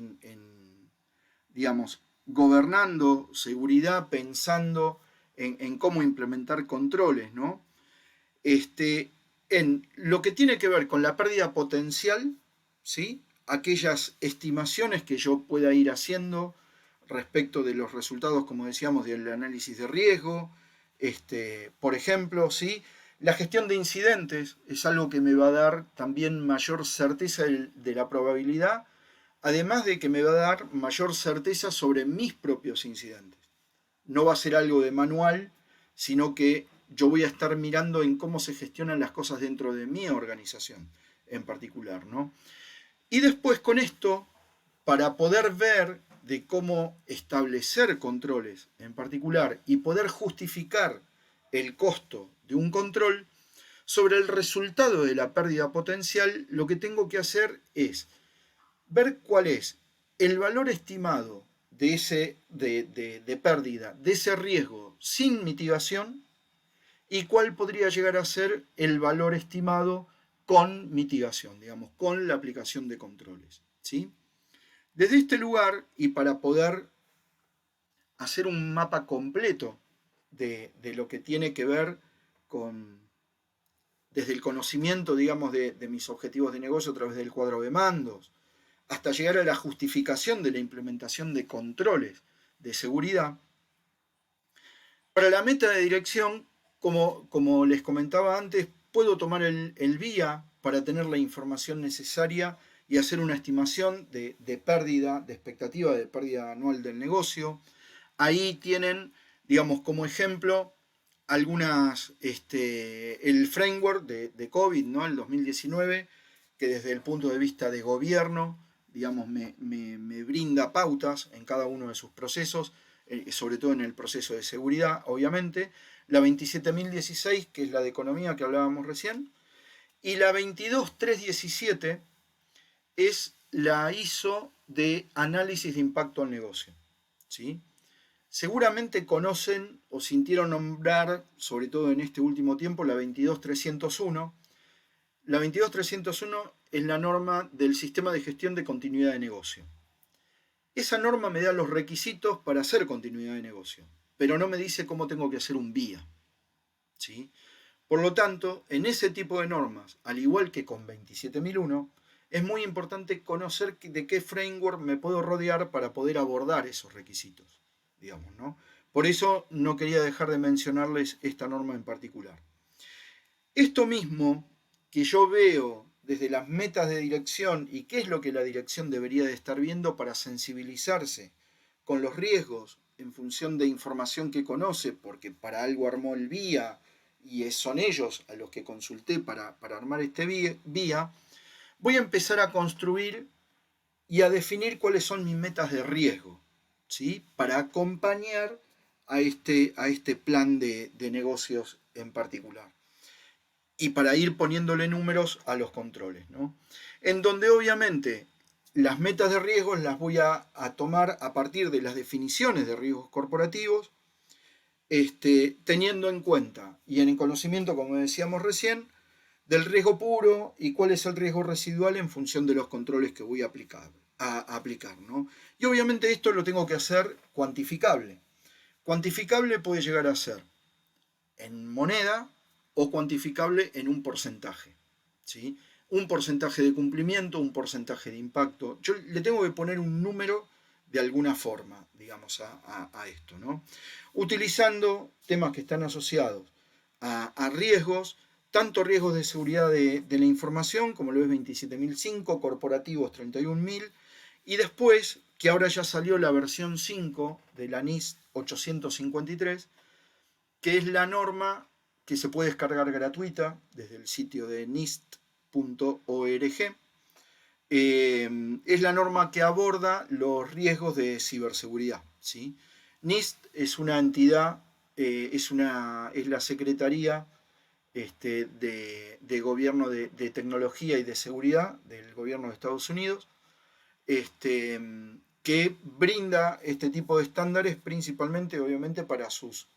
digamos, gobernando seguridad, pensando en cómo implementar controles, ¿no? En lo que tiene que ver con la pérdida potencial, ¿sí? Aquellas estimaciones que yo pueda ir haciendo respecto de los resultados, como decíamos, del análisis de riesgo, por ejemplo, ¿sí? La gestión de incidentes es algo que me va a dar también mayor certeza de la probabilidad, además de que me va a dar mayor certeza sobre mis propios incidentes. No va a ser algo de manual, sino que yo voy a estar mirando en cómo se gestionan las cosas dentro de mi organización en particular, ¿no? Y después con esto para poder ver de cómo establecer controles en particular y poder justificar el costo de un control, sobre el resultado de la pérdida potencial, lo que tengo que hacer es ver cuál es el valor estimado de pérdida, de ese riesgo sin mitigación, y cuál podría llegar a ser el valor estimado con mitigación, digamos, con la aplicación de controles, ¿sí? Desde este lugar, y para poder hacer un mapa completo de lo que tiene que ver con, desde el conocimiento, digamos, de mis objetivos de negocio a través del cuadro de mandos, hasta llegar a la justificación de la implementación de controles de seguridad, para la meta de dirección, como les comentaba antes, puedo tomar el VIA para tener la información necesaria y hacer una estimación de pérdida, de expectativa de pérdida anual del negocio. Ahí tienen, digamos, como ejemplo, el framework de COVID, ¿no? El 2019, que desde el punto de vista de gobierno, digamos, me brinda pautas en cada uno de sus procesos, sobre todo en el proceso de seguridad, obviamente. La 27016, que es la de economía que hablábamos recién, y la 22317 es la ISO de análisis de impacto al negocio, ¿sí? Seguramente conocen o sintieron nombrar, sobre todo en este último tiempo, la 22301. La 22301 es la norma del sistema de gestión de continuidad de negocio. Esa norma me da los requisitos para hacer continuidad de negocio, pero no me dice cómo tengo que hacer un VIA, ¿sí? Por lo tanto, en ese tipo de normas, al igual que con 27001, es muy importante conocer de qué framework me puedo rodear para poder abordar esos requisitos, digamos, ¿no? Por eso no quería dejar de mencionarles esta norma en particular. Esto mismo que yo veo desde las metas de dirección y qué es lo que la dirección debería de estar viendo para sensibilizarse con los riesgos en función de información que conoce, porque para algo armó el VIA y son ellos a los que consulté para armar este VIA, voy a empezar a construir y a definir cuáles son mis metas de riesgo, ¿sí? Para acompañar a este plan de negocios en particular. Y para ir poniéndole números a los controles, ¿no? En donde obviamente las metas de riesgos las voy a tomar a partir de las definiciones de riesgos corporativos, teniendo en cuenta y en el conocimiento, como decíamos recién, del riesgo puro y cuál es el riesgo residual en función de los controles que voy a aplicar, ¿no? Y obviamente esto lo tengo que hacer cuantificable. Cuantificable puede llegar a ser en moneda o cuantificable en un porcentaje, ¿sí? Un porcentaje de cumplimiento, un porcentaje de impacto. Yo le tengo que poner un número de alguna forma, digamos, a esto, ¿no? Utilizando temas que están asociados a riesgos, tanto riesgos de seguridad de la información, como lo es 27005, corporativos 31000, y después, que ahora ya salió la versión 5 de la NIST 853, que es la norma que se puede descargar gratuita desde el sitio de nist.org. Es la norma que aborda los riesgos de ciberseguridad, ¿sí? NIST es una entidad, es la Secretaría de Gobierno de Tecnología y de Seguridad del Gobierno de Estados Unidos, que brinda este tipo de estándares principalmente, obviamente, para sus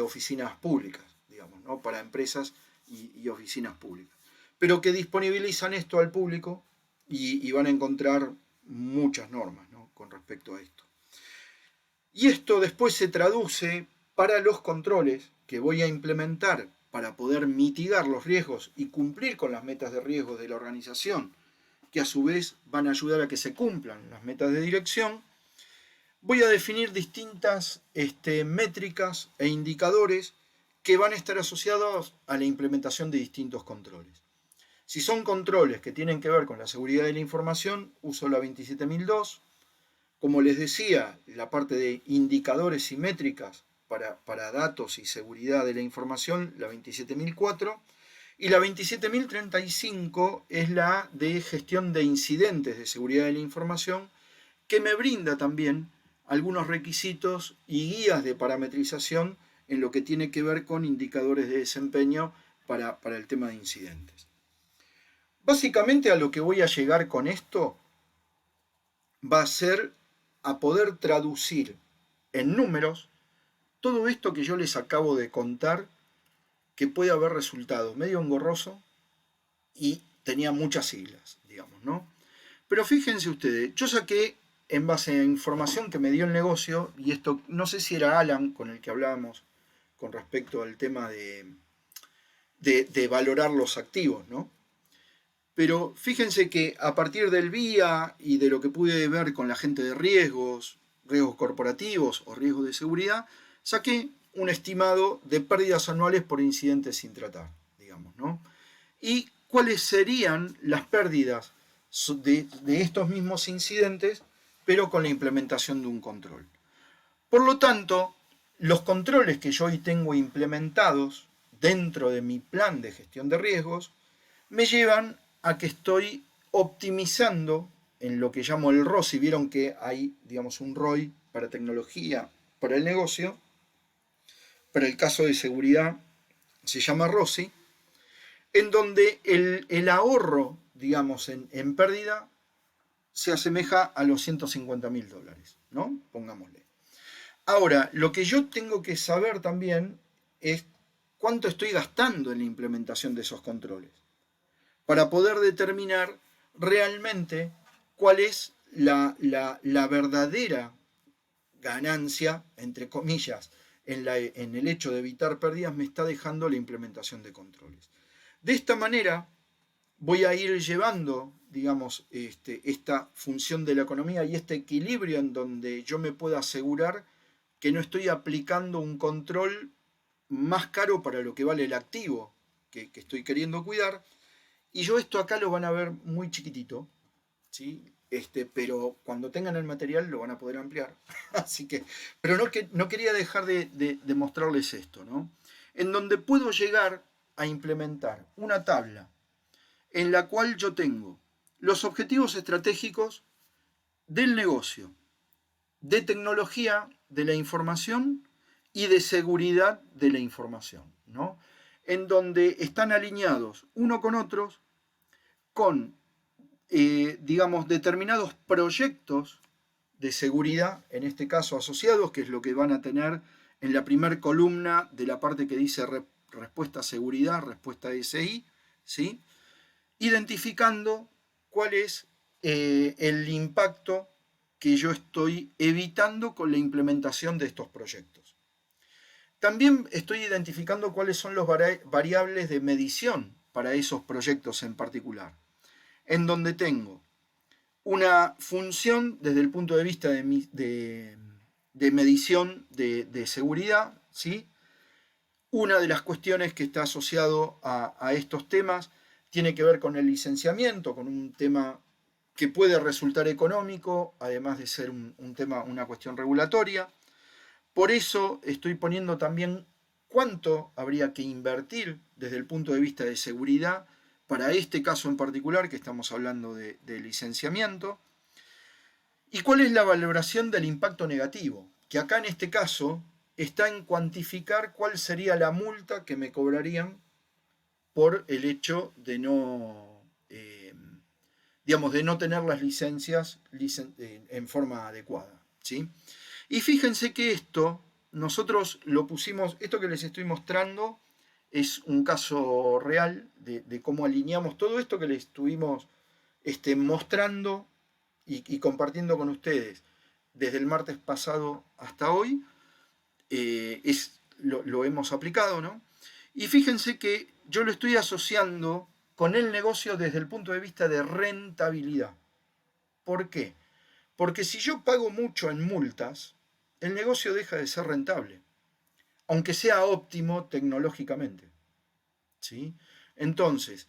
oficinas públicas, digamos, ¿no? Para empresas y oficinas públicas, pero que disponibilizan esto al público y van a encontrar muchas normas, ¿no? Con respecto a esto. Y esto después se traduce para los controles que voy a implementar para poder mitigar los riesgos y cumplir con las metas de riesgo de la organización, que a su vez van a ayudar a que se cumplan las metas de dirección. Voy a definir distintas métricas e indicadores que van a estar asociados a la implementación de distintos controles. Si son controles que tienen que ver con la seguridad de la información, uso la 27002. Como les decía, la parte de indicadores y métricas para datos y seguridad de la información, la 27004. Y la 27035 es la de gestión de incidentes de seguridad de la información, que me brinda también algunos requisitos y guías de parametrización en lo que tiene que ver con indicadores de desempeño para el tema de incidentes. Básicamente a lo que voy a llegar con esto va a ser a poder traducir en números todo esto que yo les acabo de contar, que puede haber resultado medio engorroso y tenía muchas siglas, digamos, ¿no? Pero fíjense ustedes, yo saqué en base a información que me dio el negocio, y esto no sé si era Alan con el que hablábamos con respecto al tema de valorar los activos, ¿no? Pero fíjense que a partir del VIA y de lo que pude ver con la gente de riesgos corporativos o riesgos de seguridad, saqué un estimado de pérdidas anuales por incidentes sin tratar, digamos, ¿no? Y cuáles serían las pérdidas de estos mismos incidentes, pero con la implementación de un control. Por lo tanto, los controles que yo hoy tengo implementados dentro de mi plan de gestión de riesgos me llevan a que estoy optimizando en lo que llamo el ROI. Vieron que hay, digamos, un ROI para tecnología, para el negocio. Para el caso de seguridad se llama ROSI, en donde el ahorro, digamos, en pérdida se asemeja a los $150.000, ¿no? Pongámosle. Ahora, lo que yo tengo que saber también es cuánto estoy gastando en la implementación de esos controles, para poder determinar realmente cuál es la verdadera ganancia, entre comillas, en el hecho de evitar pérdidas me está dejando la implementación de controles. De esta manera voy a ir llevando, digamos, esta función de la economía y este equilibrio en donde yo me pueda asegurar que no estoy aplicando un control más caro para lo que vale el activo que estoy queriendo cuidar. Y yo esto acá lo van a ver muy chiquitito, ¿sí? Pero cuando tengan el material lo van a poder ampliar. Así que, pero no quería dejar de mostrarles esto, ¿no? En donde puedo llegar a implementar una tabla en la cual yo tengo los objetivos estratégicos del negocio, de tecnología de la información y de seguridad de la información, ¿no? En donde están alineados uno con otros, con digamos, determinados proyectos de seguridad, en este caso asociados, que es lo que van a tener en la primera columna de la parte que dice respuesta a seguridad, respuesta a SI, ¿sí? Identificando cuál es el impacto que yo estoy evitando con la implementación de estos proyectos. También estoy identificando cuáles son los variables de medición para esos proyectos en particular, en donde tengo una función desde el punto de vista de medición de seguridad, ¿sí? Una de las cuestiones que está asociado a estos temas tiene que ver con el licenciamiento, con un tema que puede resultar económico, además de ser un tema, una cuestión regulatoria. Por eso estoy poniendo también cuánto habría que invertir desde el punto de vista de seguridad para este caso en particular, que estamos hablando de licenciamiento, y cuál es la valoración del impacto negativo, que acá en este caso está en cuantificar cuál sería la multa que me cobrarían por el hecho de no, digamos, de no tener las licencias en forma adecuada, ¿sí? Y fíjense que esto, nosotros lo pusimos, esto que les estoy mostrando es un caso real de cómo alineamos todo esto que les estuvimos mostrando y compartiendo con ustedes desde el martes pasado hasta hoy. Lo hemos aplicado, ¿no? Y fíjense que yo lo estoy asociando con el negocio desde el punto de vista de rentabilidad. ¿Por qué? Porque si yo pago mucho en multas, el negocio deja de ser rentable, aunque sea óptimo tecnológicamente, ¿sí? Entonces,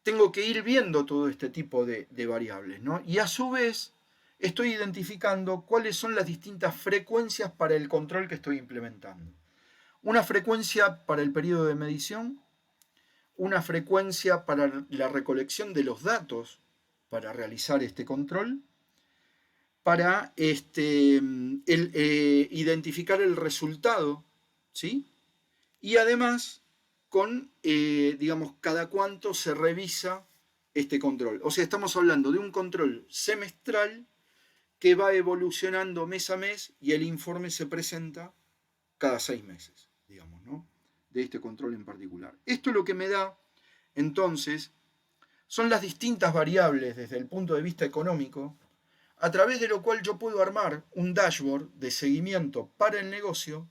tengo que ir viendo todo este tipo de variables, ¿no? Y a su vez, estoy identificando cuáles son las distintas frecuencias para el control que estoy implementando. Una frecuencia para el periodo de medición, una frecuencia para la recolección de los datos para realizar este control, para identificar el resultado, ¿sí? Y además con, digamos, cada cuánto se revisa este control. O sea, estamos hablando de un control semestral que va evolucionando mes a mes y el informe se presenta cada 6 meses, digamos, ¿no? De este control en particular. Esto lo que me da, entonces, son las distintas variables desde el punto de vista económico, a través de lo cual yo puedo armar un dashboard de seguimiento para el negocio,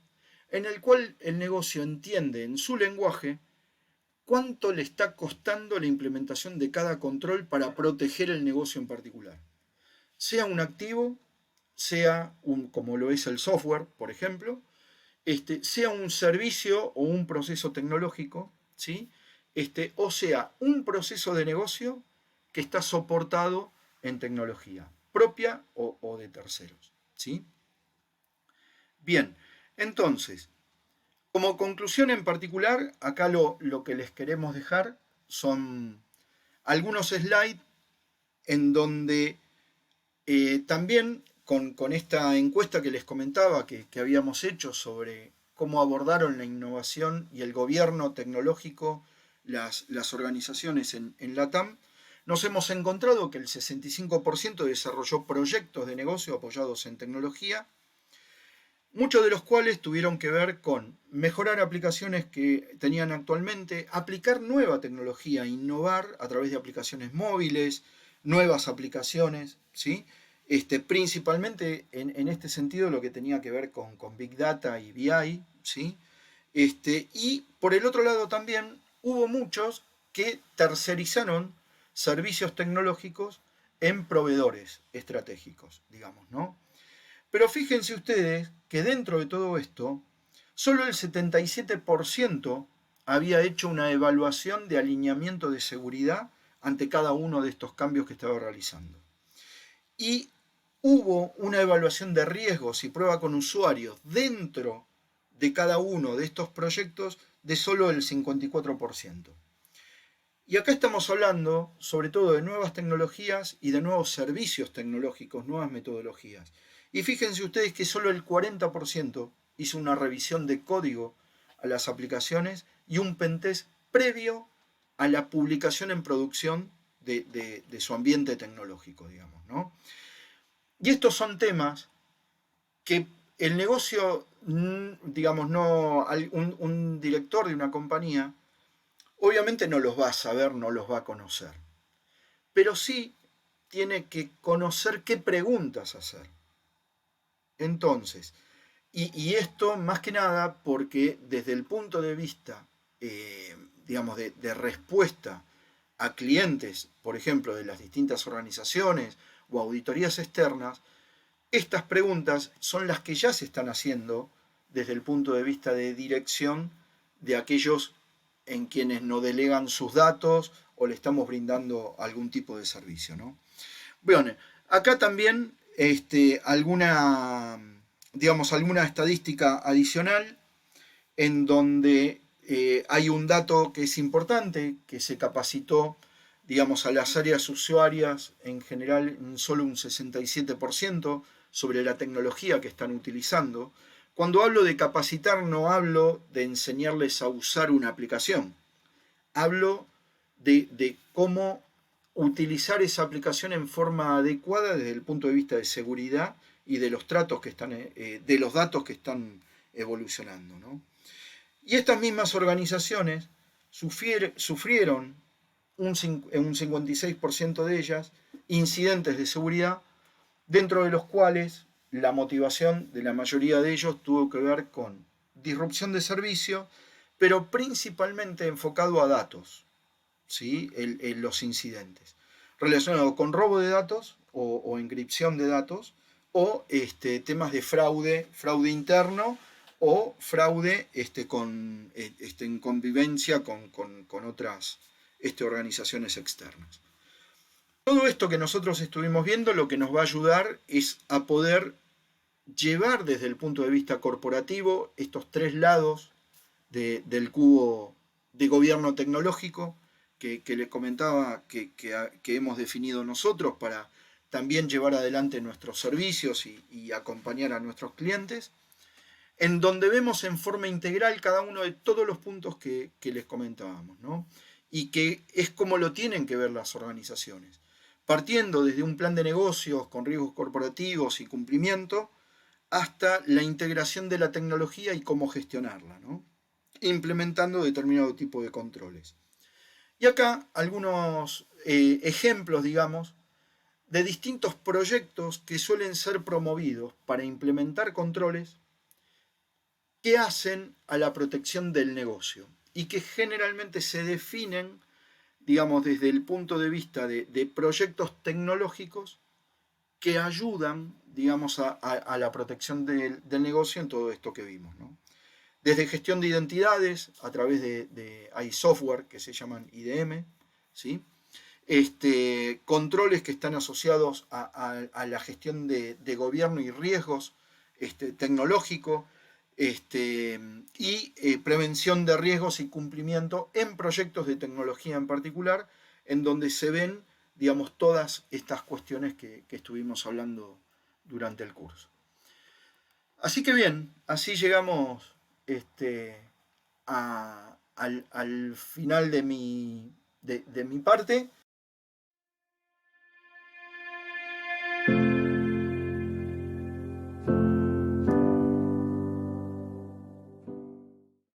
en el cual el negocio entiende en su lenguaje cuánto le está costando la implementación de cada control para proteger el negocio en particular. Sea un activo, sea como lo es el software, por ejemplo, sea un servicio o un proceso tecnológico, ¿sí? O sea un proceso de negocio que está soportado en tecnología propia o de terceros, ¿sí? Bien, entonces, como conclusión en particular, acá lo que les queremos dejar son algunos slides en donde también con esta encuesta que les comentaba que habíamos hecho sobre cómo abordaron la innovación y el gobierno tecnológico las organizaciones en LATAM, nos hemos encontrado que el 65% desarrolló proyectos de negocio apoyados en tecnología, muchos de los cuales tuvieron que ver con mejorar aplicaciones que tenían actualmente, aplicar nueva tecnología, innovar a través de aplicaciones móviles, nuevas aplicaciones, ¿sí? Principalmente en este sentido lo que tenía que ver con Big Data y BI, ¿sí? Y por el otro lado también hubo muchos que tercerizaron servicios tecnológicos en proveedores estratégicos, digamos, ¿no? Pero fíjense ustedes que dentro de todo esto, solo el 77% había hecho una evaluación de alineamiento de seguridad ante cada uno de estos cambios que estaba realizando. Y hubo una evaluación de riesgos y prueba con usuarios dentro de cada uno de estos proyectos de solo el 54%. Y acá estamos hablando sobre todo de nuevas tecnologías y de nuevos servicios tecnológicos, nuevas metodologías. Y fíjense ustedes que solo el 40% hizo una revisión de código a las aplicaciones y un pentest previo a la publicación en producción de su ambiente tecnológico, digamos, ¿no? Y estos son temas que el negocio, digamos, no, un director de una compañía, obviamente no los va a saber, no los va a conocer, pero sí tiene que conocer qué preguntas hacer. Entonces, y esto más que nada porque desde el punto de vista, digamos, de respuesta a clientes, por ejemplo, de las distintas organizaciones o auditorías externas, estas preguntas son las que ya se están haciendo desde el punto de vista de dirección de aquellos en quienes nos delegan sus datos o le estamos brindando algún tipo de servicio, ¿no? Bueno, acá también alguna estadística adicional en donde hay un dato que es importante, que se capacitó, digamos, a las áreas usuarias en general en solo un 67% sobre la tecnología que están utilizando. Cuando hablo de capacitar no hablo de enseñarles a usar una aplicación, hablo de cómo utilizar esa aplicación en forma adecuada desde el punto de vista de seguridad y de los tratos que están, de los datos que están evolucionando, ¿no? Y estas mismas organizaciones sufrieron un 56% de ellas incidentes de seguridad, dentro de los cuales la motivación de la mayoría de ellos tuvo que ver con disrupción de servicio, pero principalmente enfocado a datos, ¿sí? Los incidentes relacionados con robo de datos o encripción de datos o temas de fraude interno o fraude en convivencia con otras organizaciones externas. Todo esto que nosotros estuvimos viendo lo que nos va a ayudar es a poder llevar desde el punto de vista corporativo estos tres lados del cubo de gobierno tecnológico que les comentaba que hemos definido nosotros para también llevar adelante nuestros servicios y acompañar a nuestros clientes, en donde vemos en forma integral cada uno de todos los puntos que les comentábamos, ¿no? Y que es como lo tienen que ver las organizaciones, partiendo desde un plan de negocios con riesgos corporativos y cumplimiento, hasta la integración de la tecnología y cómo gestionarla, ¿no? Implementando determinado tipo de controles. Y acá algunos ejemplos, digamos, de distintos proyectos que suelen ser promovidos para implementar controles que hacen a la protección del negocio y que generalmente se definen, digamos, desde el punto de vista de proyectos tecnológicos que ayudan, digamos, a la protección del negocio en todo esto que vimos, ¿no? Desde gestión de identidades, a través hay software que se llaman IDM, ¿sí? Controles que están asociados a la gestión de gobierno y riesgos tecnológico, y prevención de riesgos y cumplimiento en proyectos de tecnología en particular, en donde se ven, digamos, todas estas cuestiones que estuvimos hablando durante el curso. Así que bien, así llegamos al final de mi parte.